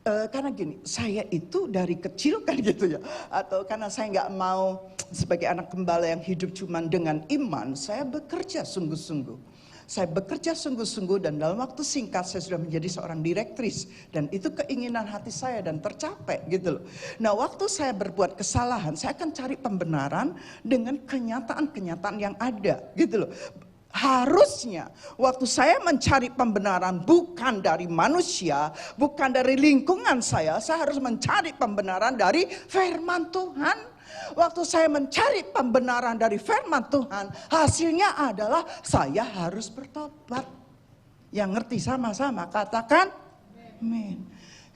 Karena gini, saya itu dari kecil kan gitu ya, atau karena saya nggak mau sebagai anak gembala yang hidup cuman dengan iman, saya bekerja sungguh-sungguh. Saya bekerja sungguh-sungguh dan dalam waktu singkat saya sudah menjadi seorang direktris. Dan itu keinginan hati saya dan tercapai gitu loh. Nah waktu saya berbuat kesalahan, saya akan cari pembenaran dengan kenyataan-kenyataan yang ada gitu loh. Harusnya waktu saya mencari pembenaran bukan dari manusia, bukan dari lingkungan saya harus mencari pembenaran dari firman Tuhan. Waktu saya mencari pembenaran dari firman Tuhan, hasilnya adalah saya harus bertobat. Yang ngerti sama-sama katakan amin.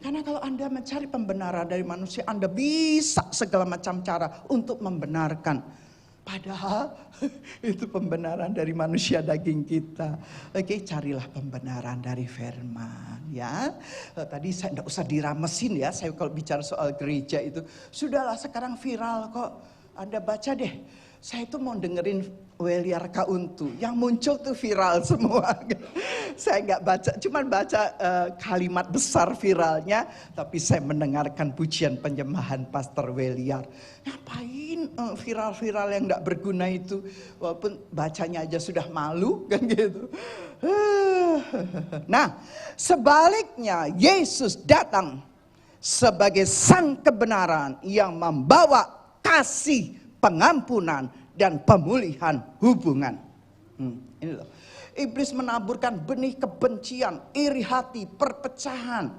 Karena kalau Anda mencari pembenaran dari manusia, Anda bisa segala macam cara untuk membenarkan. Padahal itu pembenaran dari manusia daging kita. Oke, carilah pembenaran dari firman ya. Tadi saya enggak usah diramesin ya. Saya kalau bicara soal gereja itu sudahlah sekarang viral kok. Anda baca deh. Saya itu mau dengerin Weliar Kauntu, yang muncul tuh viral semua. Saya nggak baca, cuman baca kalimat besar viralnya, tapi saya mendengarkan pujian penyembahan Pastor Weliar. Ngapain viral-viral yang nggak berguna itu, walaupun bacanya aja sudah malu kan gitu. Nah, sebaliknya Yesus datang sebagai sang kebenaran yang membawa kasih, pengampunan dan pemulihan hubungan. Ini loh. Iblis menaburkan benih kebencian, iri hati, perpecahan.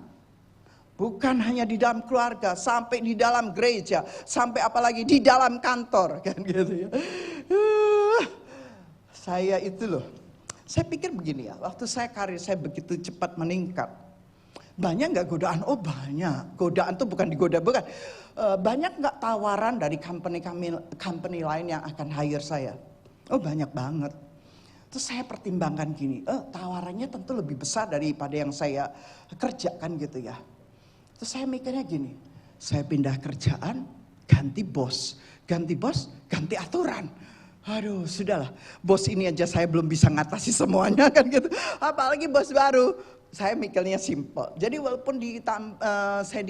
Bukan hanya di dalam keluarga, sampai di dalam gereja, sampai apalagi di dalam kantor kan gitu ya. Saya itu loh. Saya pikir begini ya, waktu karir saya begitu cepat meningkat. Banyak nggak godaan? Oh banyak. Godaan tuh bukan digoda, bukan. Banyak nggak tawaran dari company lain yang akan hire saya? Oh banyak banget. Terus saya pertimbangkan gini, tawarannya tentu lebih besar daripada yang saya kerjakan gitu ya. Terus saya mikirnya gini, saya pindah kerjaan, ganti bos, ganti aturan. Aduh sudahlah, bos ini aja saya belum bisa ngatasi semuanya kan gitu. Apalagi bos baru. Saya mikirnya simple. Jadi walaupun saya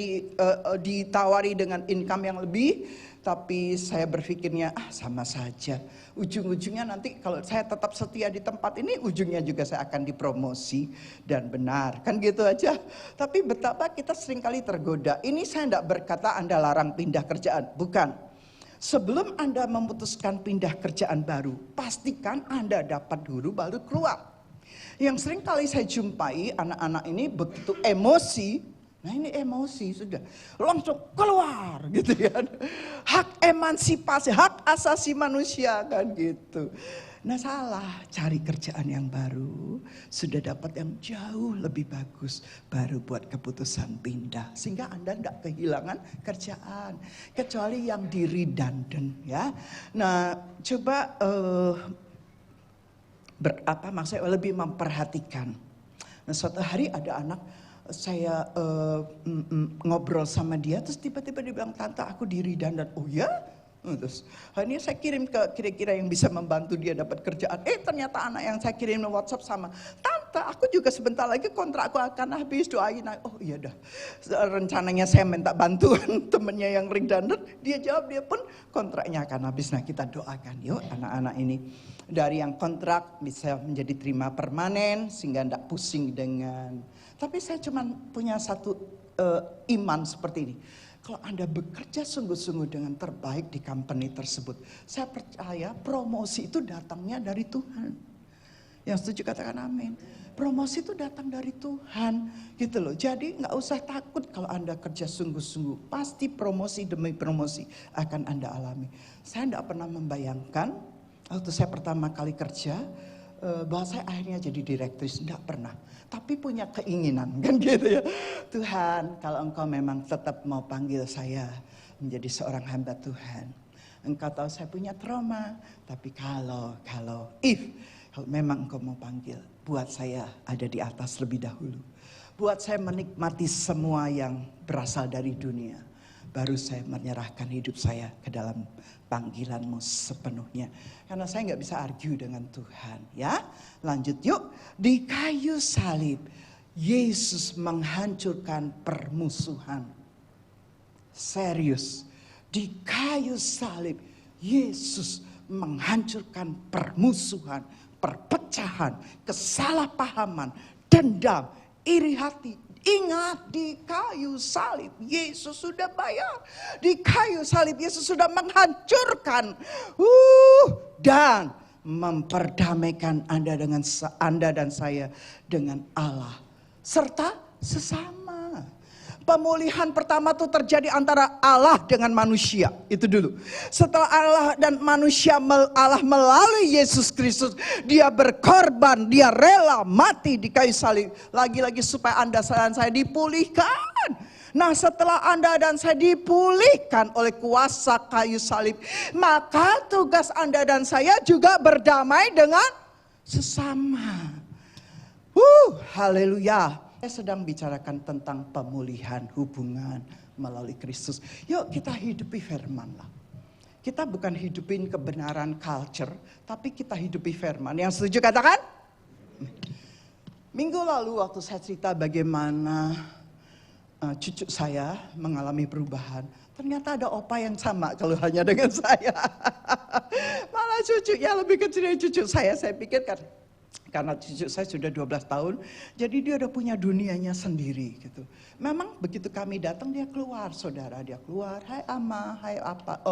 ditawari dengan income yang lebih, tapi saya berpikirnya sama saja. Ujung-ujungnya nanti kalau saya tetap setia di tempat ini, ujungnya juga saya akan dipromosi dan benar. Kan gitu aja. Tapi betapa kita seringkali tergoda. Ini saya tidak berkata Anda larang pindah kerjaan. Bukan. Sebelum Anda memutuskan pindah kerjaan baru, pastikan Anda dapat dulu baru keluar. Yang sering kali saya jumpai anak-anak ini begitu emosi, Nah ini emosi sudah langsung keluar gitu ya. Hak emansipasi, hak asasi manusia kan gitu. Nah salah, cari kerjaan yang baru, sudah dapat yang jauh lebih bagus, baru buat keputusan pindah. Sehingga Anda tidak kehilangan kerjaan, kecuali yang di redundant ya. Nah coba maksudnya lebih memperhatikan. Nah suatu hari ada anak, saya ngobrol sama dia, terus tiba-tiba dia bilang, tante aku di redundant. Oh ya? Terus ini saya kirim ke kira-kira yang bisa membantu dia dapat kerjaan. Ternyata anak yang saya kirim WhatsApp sama, tante aku juga sebentar lagi kontrakku akan habis, doain. Oh iya dah, rencananya saya minta bantuan temennya yang redundant, dia jawab dia pun kontraknya akan habis. Nah kita doakan yuk anak-anak ini dari yang kontrak bisa menjadi terima permanen sehingga tidak pusing dengan. Tapi saya cuma punya satu iman seperti ini. Kalau Anda bekerja sungguh-sungguh dengan terbaik di company tersebut, saya percaya promosi itu datangnya dari Tuhan. Yang setuju katakan amin. Promosi itu datang dari Tuhan, gitu loh. Jadi nggak usah takut kalau Anda kerja sungguh-sungguh. Pasti promosi demi promosi akan Anda alami. Saya tidak pernah membayangkan waktu saya pertama kali kerja, bahwa saya akhirnya jadi direktris, enggak pernah. Tapi punya keinginan kan gitu ya. Tuhan, kalau Engkau memang tetap mau panggil saya menjadi seorang hamba Tuhan. Engkau tahu saya punya trauma, tapi kalau memang Engkau mau panggil, buat saya ada di atas lebih dahulu. Buat saya menikmati semua yang berasal dari dunia. Baru saya menyerahkan hidup saya ke dalam panggilan-Mu sepenuhnya. Karena saya nggak bisa argue dengan Tuhan. Ya, lanjut yuk. Di kayu salib, Yesus menghancurkan permusuhan. Serius. Di kayu salib, Yesus menghancurkan permusuhan, perpecahan, kesalahpahaman, dendam, iri hati. Ingat, di kayu salib Yesus sudah bayar. Di kayu salib Yesus sudah menghancurkan dan memperdamaikan Anda dan saya dengan Allah serta sesama. Pemulihan pertama itu terjadi antara Allah dengan manusia. Itu dulu. Setelah Allah dan manusia, Allah melalui Yesus Kristus, dia berkorban, dia rela mati di kayu salib. Lagi-lagi supaya Anda dan saya dipulihkan. Nah setelah Anda dan saya dipulihkan oleh kuasa kayu salib, maka tugas Anda dan saya juga berdamai dengan sesama. Haleluya. Saya sedang bicarakan tentang pemulihan hubungan melalui Kristus. Yuk kita hidupi firman lah. Kita bukan hidupin kebenaran culture, tapi kita hidupi firman. Yang setuju katakan? Minggu lalu waktu saya cerita bagaimana cucu saya mengalami perubahan. Ternyata ada opa yang sama keluhannya dengan saya. Malah cucunya lebih kecil dari cucu saya pikir karena cucu saya sudah 12 tahun, jadi dia udah punya dunianya sendiri gitu. Memang begitu kami datang dia keluar, saudara dia keluar, hai ama, hai apa,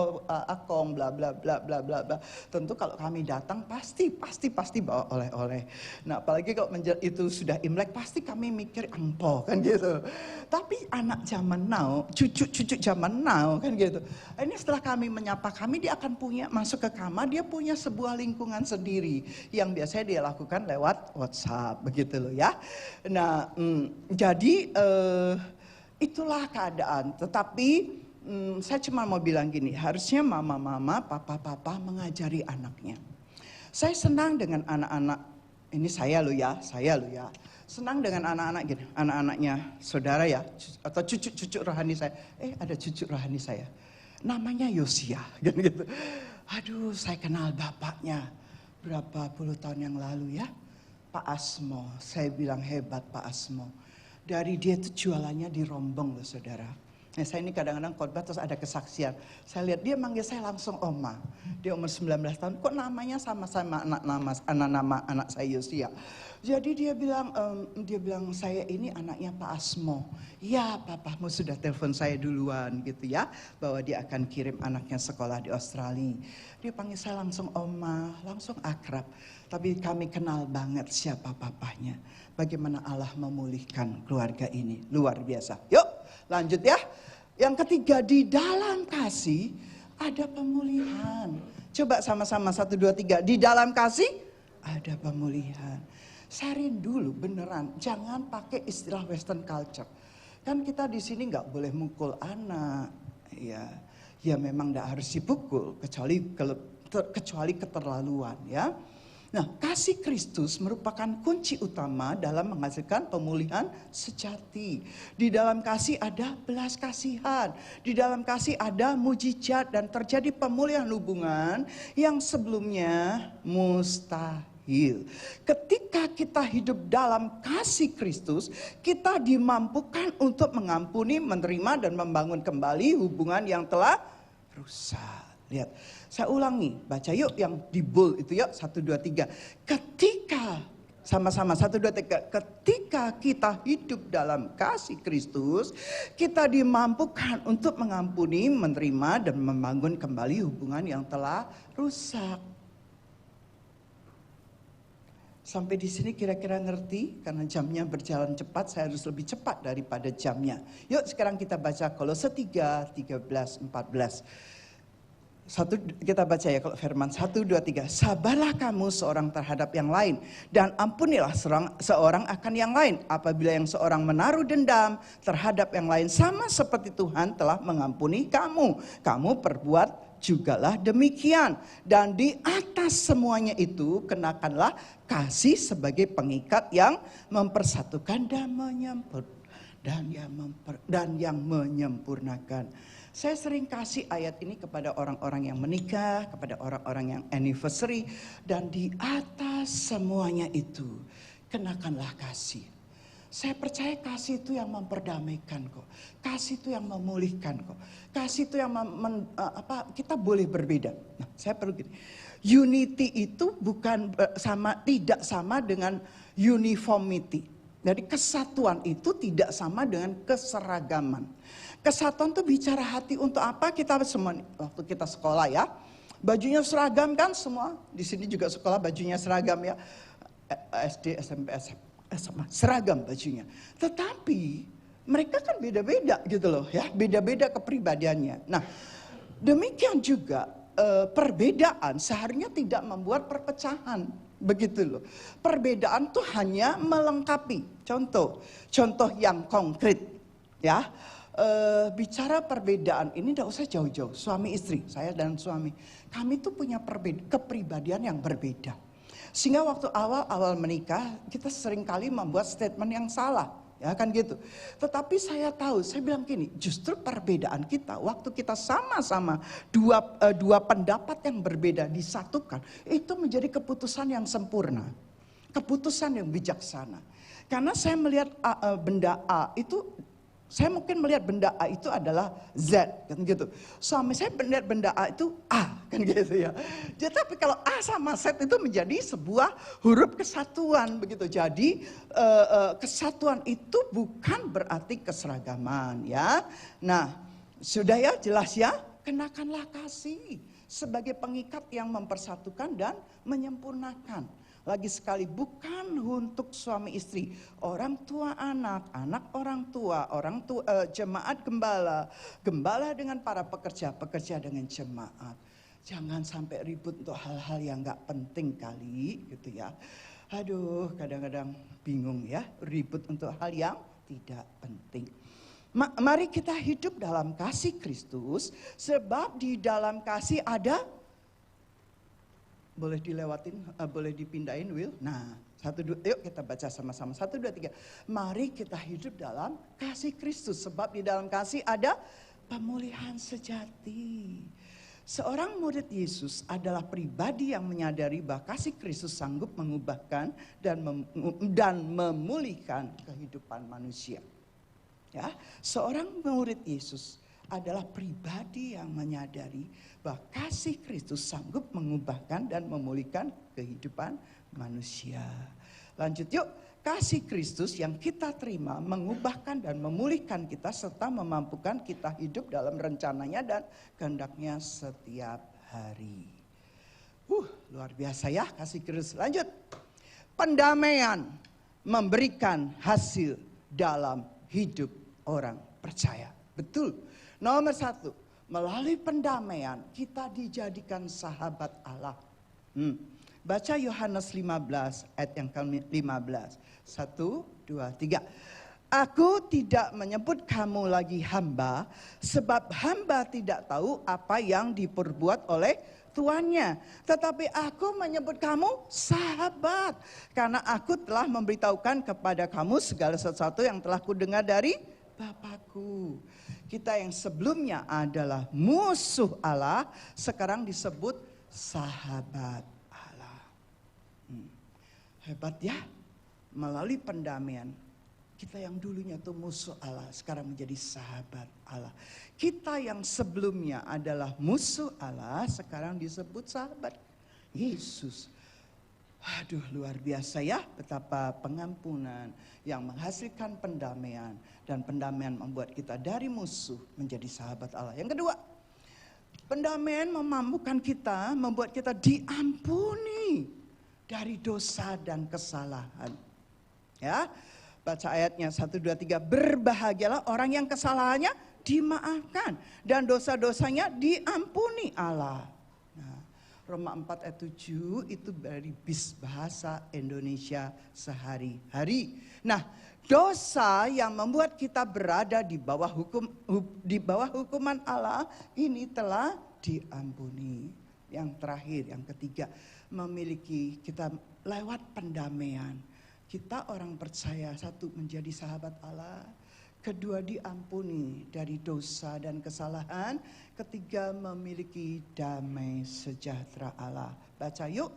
akong, bla bla bla bla bla bla. Tentu kalau kami datang pasti bawa oleh-oleh. Nah apalagi kalau itu sudah Imlek pasti kami mikir angpo kan gitu. Tapi anak zaman now, cucu zaman now kan gitu. Ini setelah kami menyapa kami, dia akan masuk ke kamar, dia punya sebuah lingkungan sendiri yang biasanya dia lakukan lewat WhatsApp begitu loh ya. Nah jadi itulah keadaan. Tetapi saya cuma mau bilang gini, harusnya mama-mama, papa-papa mengajari anaknya. Saya senang dengan anak-anak, ini saya loh ya. Senang dengan anak-anak gini, anak-anaknya saudara ya, atau cucu rohani saya. Ada cucu rohani saya, namanya Yosia gitu. Aduh saya kenal bapaknya berapa puluh tahun yang lalu ya. Pak Asmo, saya bilang hebat Pak Asmo. Dari dia itu jualannya di Rombong loh saudara. Nah, saya ini kadang-kadang khotbah terus ada kesaksian. Saya lihat dia manggil saya langsung Oma. Dia umur 19 tahun, kok namanya sama-sama nama anak saya Yosia. Jadi dia bilang saya ini anaknya Pak Asmo. Ya, papamu sudah telepon saya duluan gitu ya, bahwa dia akan kirim anaknya sekolah di Australia. Dia panggil saya langsung Oma, langsung akrab. Tapi kami kenal banget siapa papahnya. Bagaimana Allah memulihkan keluarga ini. Luar biasa. Yuk lanjut ya. Yang ketiga, di dalam kasih ada pemulihan. Coba sama-sama 1, 2, 3. Di dalam kasih ada pemulihan. Saya rindu dulu beneran. Jangan pakai istilah Western culture. Kan kita di sini nggak boleh mukul anak. Ya memang nggak harus dipukul. Kecuali keterlaluan ya. Nah, kasih Kristus merupakan kunci utama dalam menghasilkan pemulihan sejati. Di dalam kasih ada belas kasihan. Di dalam kasih ada mujizat dan terjadi pemulihan hubungan yang sebelumnya mustahil. Ketika kita hidup dalam kasih Kristus, kita dimampukan untuk mengampuni, menerima dan membangun kembali hubungan yang telah rusak. Lihat, saya ulangi, baca yuk yang di bold itu yuk, 1, 2, 3. Ketika, sama-sama 1, 2, 3. Ketika kita hidup dalam kasih Kristus, kita dimampukan untuk mengampuni, menerima dan membangun kembali hubungan yang telah rusak. Sampai di sini kira-kira ngerti? Karena jamnya berjalan cepat, saya harus lebih cepat daripada jamnya. Yuk sekarang kita baca Kolose 3, 13, 14. Kita baca ya kalau firman 1, 2, 3. Sabarlah kamu seorang terhadap yang lain dan ampunilah seorang akan yang lain. Apabila yang seorang menaruh dendam terhadap yang lain sama seperti Tuhan telah mengampuni kamu. Kamu perbuat jugalah demikian. Dan di atas semuanya itu kenakanlah kasih sebagai pengikat yang mempersatukan dan yang menyempurnakan. Saya sering kasih ayat ini kepada orang-orang yang menikah, kepada orang-orang yang anniversary. Dan di atas semuanya itu, kenakanlah kasih. Saya percaya kasih itu yang memperdamaikan kok. Kasih itu yang memulihkan kok. Kasih itu yang kita boleh berbeda. Nah, saya perlu gini. Unity itu tidak sama dengan uniformity. Jadi kesatuan itu tidak sama dengan keseragaman. Kesatuan itu bicara hati untuk apa? Kita semua waktu kita sekolah ya, bajunya seragam kan semua. Di sini juga sekolah bajunya seragam ya. SD, SMP, SMA seragam bajunya. Tetapi mereka kan beda-beda gitu loh ya, beda-beda kepribadiannya. Nah, demikian juga perbedaan seharusnya tidak membuat perpecahan. Begitu loh. Perbedaan tuh hanya melengkapi. Contoh yang konkret ya. Bicara perbedaan ini tidak usah jauh-jauh. Suami istri, saya dan suami, kami tuh punya kepribadian yang berbeda. Sehingga waktu awal menikah kita seringkali membuat statement yang salah. Ya kan gitu. Tetapi saya bilang gini, justru perbedaan kita waktu kita sama-sama dua pendapat yang berbeda disatukan, itu menjadi keputusan yang sempurna. Keputusan yang bijaksana. Karena saya melihat benda A itu, saya mungkin melihat benda A itu adalah Z kan gitu. Suami saya melihat benda A itu A kan gitu ya. Jadi tapi kalau A sama Z itu menjadi sebuah huruf kesatuan begitu. Jadi kesatuan itu bukan berarti keseragaman ya. Nah, sudah ya jelas ya, kenakanlah kasih sebagai pengikat yang mempersatukan dan menyempurnakan. Lagi sekali bukan untuk suami istri, orang tua anak, anak orang tua, jemaat gembala dengan para pekerja dengan jemaat. Jangan sampai ribut untuk hal-hal yang gak penting kali gitu ya. Aduh, kadang-kadang bingung ya, ribut untuk hal yang tidak penting. Mari kita hidup dalam kasih Kristus, sebab di dalam kasih ada. Boleh dilewatin, boleh dipindahin Will. Nah, 1, 2, yuk kita baca sama-sama. 1, 2, 3. Mari kita hidup dalam kasih Kristus. Sebab di dalam kasih ada pemulihan sejati. Seorang murid Yesus adalah pribadi yang menyadari bahwa kasih Kristus sanggup mengubahkan dan memulihkan kehidupan manusia. Ya, seorang murid Yesus adalah pribadi yang menyadari bahwa kasih Kristus sanggup mengubahkan dan memulihkan kehidupan manusia. Lanjut yuk, kasih Kristus yang kita terima mengubahkan dan memulihkan kita serta memampukan kita hidup dalam rencananya dan kehendaknya setiap hari. Luar biasa ya kasih Kristus. Lanjut, pendamaian memberikan hasil dalam hidup orang percaya. Betul. Nomor 1, melalui pendamaian kita dijadikan sahabat Allah. Baca Yohanes 15 ayat yang ke-15. 1, 2, 3. Aku tidak menyebut kamu lagi hamba, sebab hamba tidak tahu apa yang diperbuat oleh tuannya. Tetapi aku menyebut kamu sahabat, karena aku telah memberitahukan kepada kamu segala sesuatu yang telah kudengar dari Bapakku. Kita yang sebelumnya adalah musuh Allah, sekarang disebut sahabat Allah. Hebat ya, melalui pendamaian. Kita yang dulunya tuh musuh Allah, sekarang menjadi sahabat Allah. Kita yang sebelumnya adalah musuh Allah, sekarang disebut sahabat Yesus. Aduh, luar biasa ya, betapa pengampunan yang menghasilkan pendamaian. Dan pendamaian membuat kita dari musuh menjadi sahabat Allah. Yang kedua, pendamaian memampukan kita, membuat kita diampuni dari dosa dan kesalahan. Ya, baca ayatnya 1, 2, 3. Berbahagialah orang yang kesalahannya dimaafkan dan dosa-dosanya diampuni Allah. Nah, Roma 4 ayat 7 itu dari bahasa Indonesia sehari-hari. Nah, dosa yang membuat kita berada di bawah hukuman Allah ini telah diampuni. Yang terakhir, yang ketiga, memiliki kita lewat pendamaian. Kita orang percaya, satu menjadi sahabat Allah, kedua diampuni dari dosa dan kesalahan, ketiga memiliki damai sejahtera Allah. Baca yuk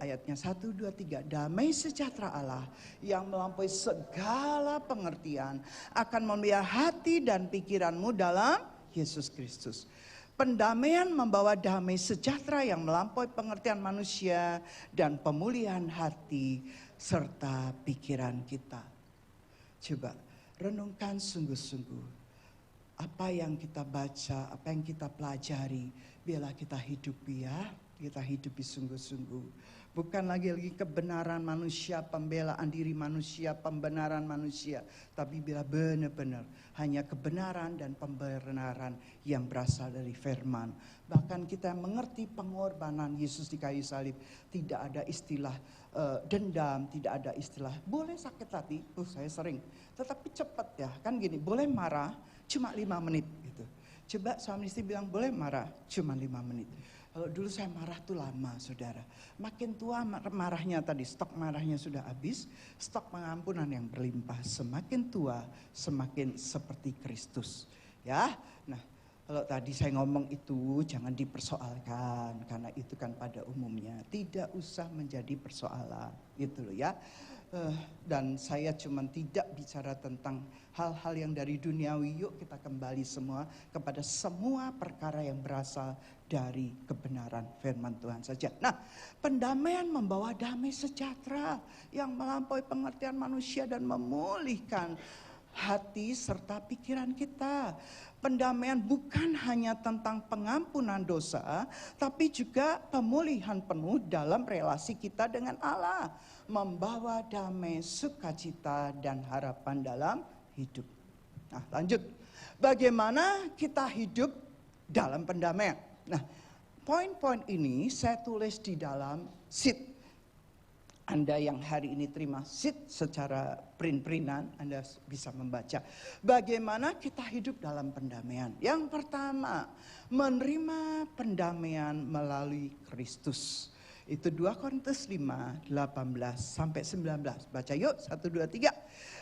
ayatnya 1, 2, 3. Damai sejahtera Allah yang melampaui segala pengertian akan memelihara hati dan pikiranmu dalam Yesus Kristus. Pendamaian membawa damai sejahtera yang melampaui pengertian manusia dan pemulihan hati serta pikiran kita. Coba renungkan sungguh-sungguh. Apa yang kita baca, apa yang kita pelajari, biarlah kita hidupi ya. Kita hidupi sungguh-sungguh. Bukan lagi kebenaran manusia, pembelaan diri manusia, pembenaran manusia. Tapi bila benar-benar hanya kebenaran dan pembenaran yang berasal dari firman. Bahkan kita mengerti pengorbanan Yesus di kayu salib. Tidak ada istilah dendam, tidak ada istilah boleh sakit hati. Saya sering. Tetapi cepat ya, kan gini, boleh marah cuma 5 menit gitu. Coba suami istri bilang boleh marah cuma 5 menit. Kalau dulu saya marah tuh lama, saudara. Makin tua marahnya tadi, stok marahnya sudah habis, stok pengampunan yang berlimpah. Semakin tua, semakin seperti Kristus. Ya, nah kalau tadi saya ngomong itu jangan dipersoalkan, karena itu kan pada umumnya tidak usah menjadi persoalan, gitu loh ya. Dan saya cuma tidak bicara tentang hal-hal yang dari duniawi. Yuk kita kembali semua kepada semua perkara yang berasal dari kebenaran firman Tuhan saja. Nah, pendamaian membawa damai sejahtera yang melampaui pengertian manusia dan memulihkan hati serta pikiran kita. Pendamaian bukan hanya tentang pengampunan dosa, tapi juga pemulihan penuh dalam relasi kita dengan Allah. Membawa damai, sukacita, dan harapan dalam hidup. Nah, lanjut. Bagaimana kita hidup dalam pendamaian? Nah, poin-poin ini saya tulis di dalam sheet. Anda yang hari ini terima sheet secara print-printan, Anda bisa membaca. Bagaimana kita hidup dalam pendamaian? Yang pertama, menerima pendamaian melalui Kristus. Itu 2 Korintus 5, 18 sampai 19. Baca yuk, 1, 2, 3.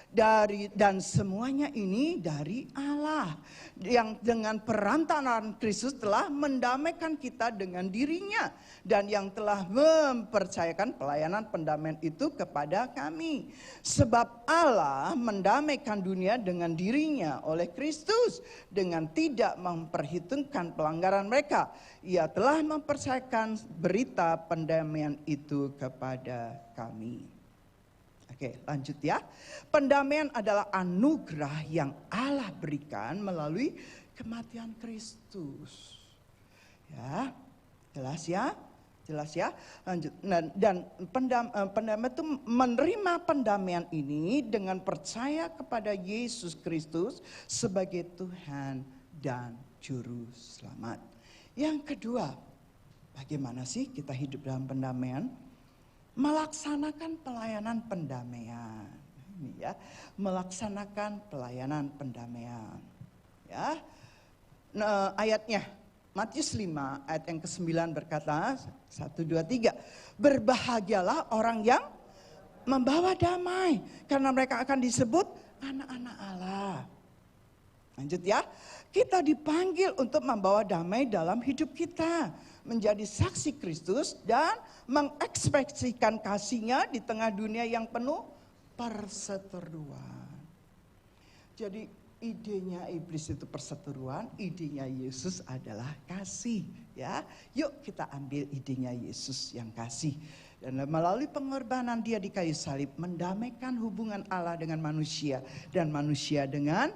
dan semuanya ini dari Allah yang dengan perantaraan Kristus telah mendamaikan kita dengan dirinya dan yang telah mempercayakan pelayanan pendamaian itu kepada kami. Sebab Allah mendamaikan dunia dengan dirinya oleh Kristus dengan tidak memperhitungkan pelanggaran mereka. Ia telah mempercayakan berita pendamaian itu kepada kami. Oke, lanjut ya. Pendamaian adalah anugerah yang Allah berikan melalui kematian Kristus. Ya, jelas ya? Jelas ya? Lanjut. Dan pendamaian itu menerima pendamaian ini dengan percaya kepada Yesus Kristus sebagai Tuhan dan Juru Selamat. Yang kedua, bagaimana sih kita hidup dalam pendamaian? Melaksanakan pelayanan pendamaian. Ini ya, melaksanakan pelayanan pendamaian. Ya. Nah, ayatnya Matius 5 ayat yang ke-9 berkata 1 2 3. Berbahagialah orang yang membawa damai karena mereka akan disebut anak-anak Allah. Lanjut ya. Kita dipanggil untuk membawa damai dalam hidup kita, menjadi saksi Kristus dan mengekspresikan kasih-Nya di tengah dunia yang penuh perseteruan. Jadi idenya iblis itu perseteruan, idenya Yesus adalah kasih, ya. Yuk kita ambil idenya Yesus yang kasih. Dan melalui pengorbanan Dia di kayu salib mendamaikan hubungan Allah dengan manusia dan manusia dengan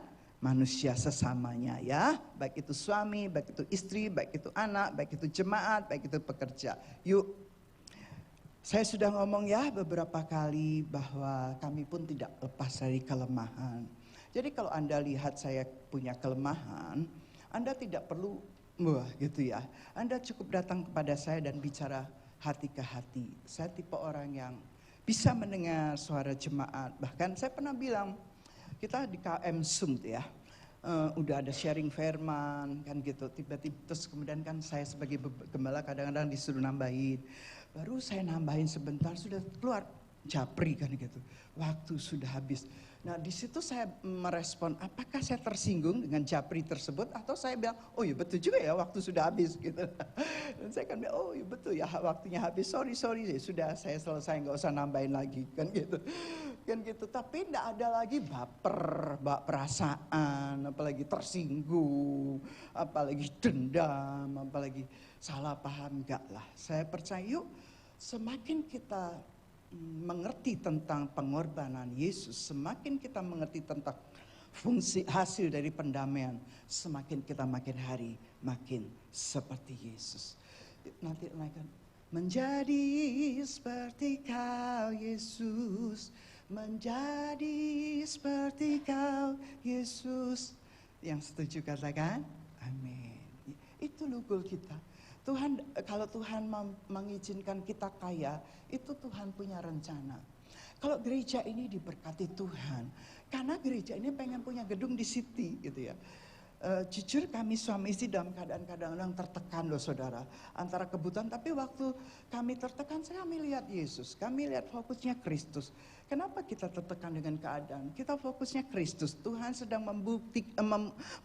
manusia sesamanya, ya. Baik itu suami, baik itu istri, baik itu anak, baik itu jemaat, baik itu pekerja. Yuk. Saya sudah ngomong ya beberapa kali bahwa kami pun tidak lepas dari kelemahan. Jadi kalau Anda lihat saya punya kelemahan, Anda tidak perlu wah gitu ya. Anda cukup datang kepada saya dan bicara hati ke hati. Saya tipe orang yang bisa mendengar suara jemaat. Bahkan saya pernah bilang, kita di KM Sum ya, udah ada sharing firman kan gitu. Tiba-tiba terus kemudian kan saya sebagai gembala kadang-kadang disuruh nambahin. Baru saya nambahin sebentar sudah keluar japri kan gitu. Waktu sudah habis. Nah di situ saya merespon apakah saya tersinggung dengan japri tersebut atau saya bilang oh iya betul juga ya waktu sudah habis gitu. Dan saya kan bilang oh iya betul ya waktunya habis, sorry sudah saya selesai nggak usah nambahin lagi kan gitu. Kan gitu, tapi tidak ada lagi baper, perasaan, apalagi tersinggung, apalagi dendam, apalagi salah paham, enggak lah. Saya percaya yuk semakin kita mengerti tentang pengorbanan Yesus, semakin kita mengerti tentang fungsi hasil dari pendamaian, semakin kita makin hari makin seperti Yesus. Nanti naikkan, menjadi seperti Kau Yesus, menjadi seperti Kau Yesus. Yang setuju katakan amin. Itu loh goal kita. Tuhan, kalau Tuhan mengizinkan kita kaya, itu Tuhan punya rencana. Kalau gereja ini diberkati Tuhan, karena gereja ini pengen punya gedung di city gitu ya. Jujur kami suami istri dalam keadaan kadang-kadang tertekan loh saudara. Antara kebutuhan, tapi waktu kami tertekan kami lihat Yesus. Kami lihat fokusnya Kristus. Kenapa kita tertekan dengan keadaan? Kita fokusnya Kristus. Tuhan sedang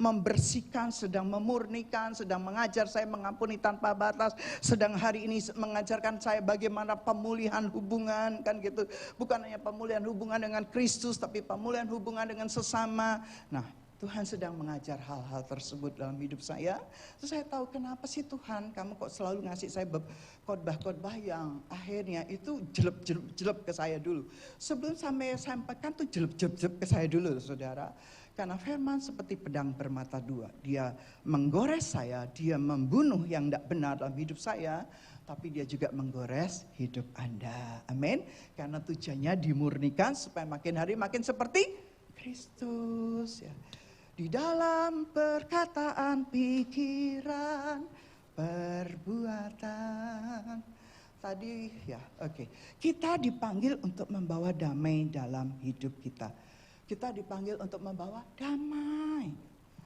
membersihkan, sedang memurnikan, sedang mengajar saya mengampuni tanpa batas. Sedang hari ini mengajarkan saya bagaimana pemulihan hubungan kan gitu. Bukan hanya pemulihan hubungan dengan Kristus, tapi pemulihan hubungan dengan sesama. Nah, Tuhan sedang mengajar hal-hal tersebut dalam hidup saya. Terus saya tahu kenapa sih Tuhan kamu kok selalu ngasih saya khotbah-khotbah yang akhirnya itu jelep-jelep ke saya dulu. Sebelum sampai sampaikan tuh jelep-jelep ke saya dulu saudara. Karena firman seperti pedang bermata dua. Dia menggores saya, dia membunuh yang tidak benar dalam hidup saya. Tapi dia juga menggores hidup Anda. Amin. Karena tujuannya dimurnikan supaya makin hari makin seperti Kristus ya. Di dalam perkataan, pikiran, perbuatan. Tadi ya, oke. Kita dipanggil untuk membawa damai dalam hidup kita. Kita dipanggil untuk membawa damai.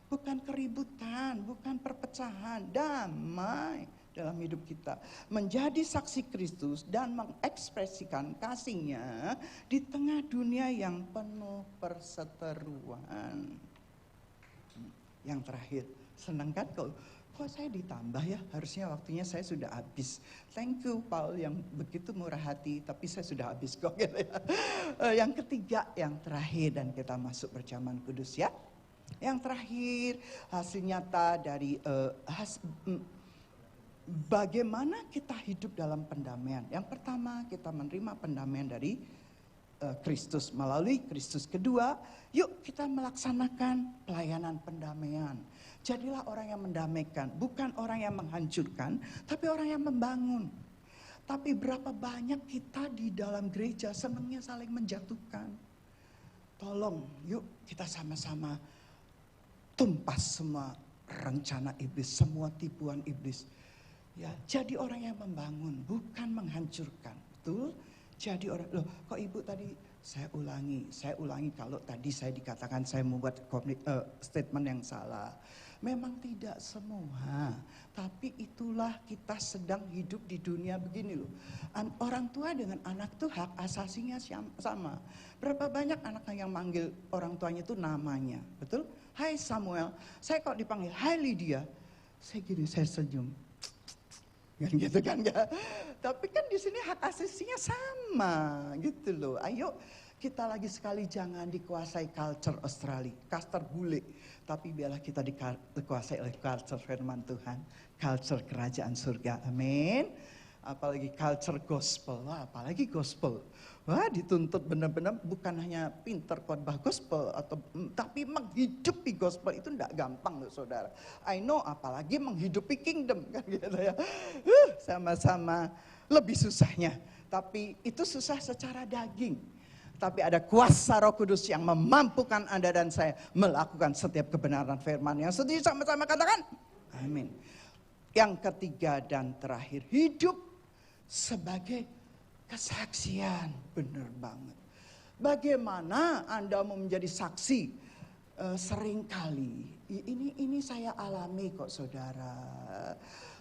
Bukan keributan, bukan perpecahan, damai dalam hidup kita. Menjadi saksi Kristus dan mengekspresikan kasih-Nya di tengah dunia yang penuh perseteruan. Yang terakhir, senang kan kok saya ditambah ya, harusnya waktunya saya sudah habis. Thank you Paul yang begitu murah hati, tapi saya sudah habis kok gitu ya. Yang ketiga, yang terakhir, dan kita masuk perjamuan kudus ya. Yang terakhir, hasil nyata dari bagaimana kita hidup dalam pendamaian. Yang pertama, kita menerima pendamaian dari Kristus melalui Kristus. Kedua, yuk kita melaksanakan pelayanan pendamaian. Jadilah orang yang mendamaikan, bukan orang yang menghancurkan, tapi orang yang membangun. Tapi berapa banyak kita di dalam gereja senangnya saling menjatuhkan. Tolong, yuk kita sama-sama tumpas semua rencana iblis, semua tipuan iblis. Ya, jadi orang yang membangun, bukan menghancurkan. Betul? Jadi orang, loh kok ibu tadi, saya ulangi kalau tadi saya dikatakan saya membuat statement yang salah. Memang tidak semua, tapi itulah kita sedang hidup di dunia begini loh. Orang tua dengan anak tuh hak asasinya sama. Berapa banyak anak yang manggil orang tuanya itu namanya, betul? Hai Samuel, saya kok dipanggil hai Lydia, saya senyum. Kan gitu kan ya. Tapi kan di sini hak asasinya sama gitu loh. Ayo kita lagi sekali jangan dikuasai culture Australia, culture bule. Tapi biarlah kita dikuasai oleh culture firman Tuhan, culture kerajaan surga. Amin. Apalagi culture gospel, apalagi gospel. Wah, dituntut benar-benar bukan hanya pinter khotbah gospel tapi menghidupi gospel itu enggak gampang loh saudara. I know, apalagi menghidupi kingdom kan gitu ya. Sama-sama lebih susahnya. Tapi itu susah secara daging. Tapi ada kuasa Roh Kudus yang memampukan Anda dan saya melakukan setiap kebenaran firman. Yang setuju sama-sama katakan amin. Yang ketiga dan terakhir, hidup sebagai kesaksian. Benar banget. Bagaimana Anda mau menjadi saksi? Seringkali ini saya alami kok saudara.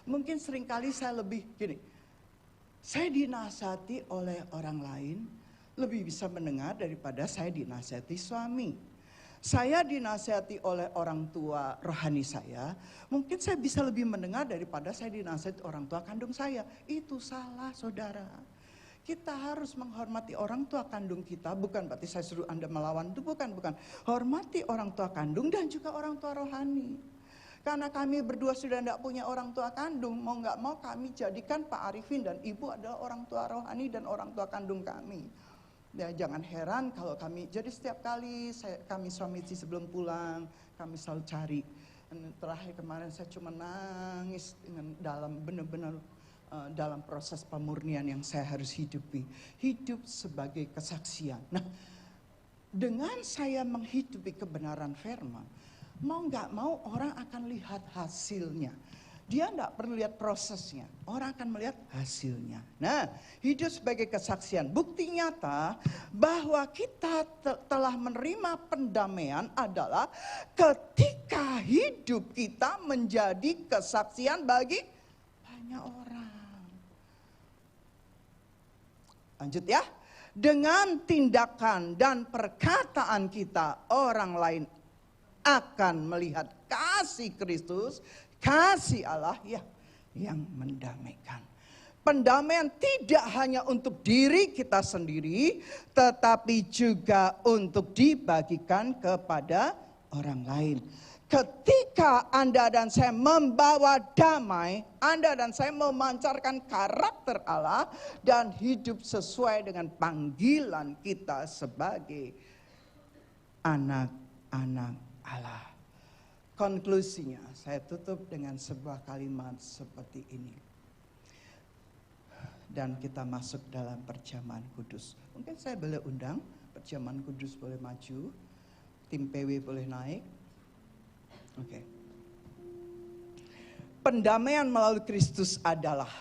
Mungkin seringkali saya lebih gini. Saya dinasihati oleh orang lain lebih bisa mendengar daripada saya dinasihati suami. Saya dinasihati oleh orang tua rohani saya, mungkin saya bisa lebih mendengar daripada saya dinasihati orang tua kandung saya. Itu salah saudara. Kita harus menghormati orang tua kandung kita, bukan berarti saya suruh Anda melawan, itu bukan. Hormati orang tua kandung dan juga orang tua rohani. Karena kami berdua sudah tidak punya orang tua kandung, mau nggak mau kami jadikan Pak Arifin dan Ibu adalah orang tua rohani dan orang tua kandung kami. Ya, jangan heran kalau kami, jadi setiap kali kami suami istri sebelum pulang, kami selalu cari. Terakhir kemarin saya cuma nangis dengan dalam benar-benar dalam proses pemurnian yang saya harus hidupi. Hidup sebagai kesaksian. Nah, dengan saya menghidupi kebenaran firman, mau nggak mau orang akan lihat hasilnya. Dia tidak perlu lihat prosesnya, orang akan melihat hasilnya. Nah, hidup sebagai kesaksian, bukti nyata bahwa kita telah menerima pendamaian adalah ketika hidup kita menjadi kesaksian bagi banyak orang. Lanjut ya, dengan tindakan dan perkataan kita, orang lain akan melihat kasih Kristus, kasih Allah ya yang mendamaikan. Pendamaian tidak hanya untuk diri kita sendiri, tetapi juga untuk dibagikan kepada orang lain. Ketika Anda dan saya membawa damai, Anda dan saya memancarkan karakter Allah dan hidup sesuai dengan panggilan kita sebagai anak-anak Allah. Konklusinya, saya tutup dengan sebuah kalimat seperti ini. Dan kita masuk dalam perjamuan kudus. Mungkin saya boleh undang, perjamuan kudus boleh maju, tim PW boleh naik. Oke. Pendamaian melalui Kristus adalah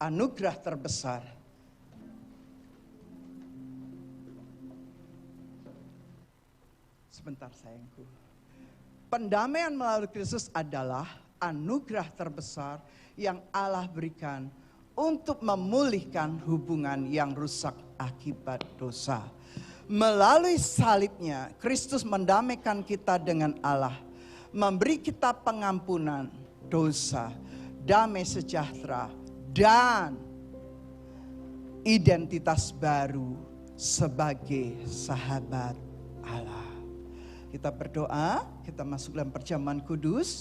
anugerah terbesar. Sebentar sayangku. Pendamaian melalui Kristus adalah anugerah terbesar yang Allah berikan untuk memulihkan hubungan yang rusak akibat dosa. Melalui salibnya, Kristus mendamaikan kita dengan Allah, memberi kita pengampunan dosa, damai sejahtera, dan identitas baru sebagai sahabat Allah. Kita berdoa, kita masuk dalam perjamuan kudus.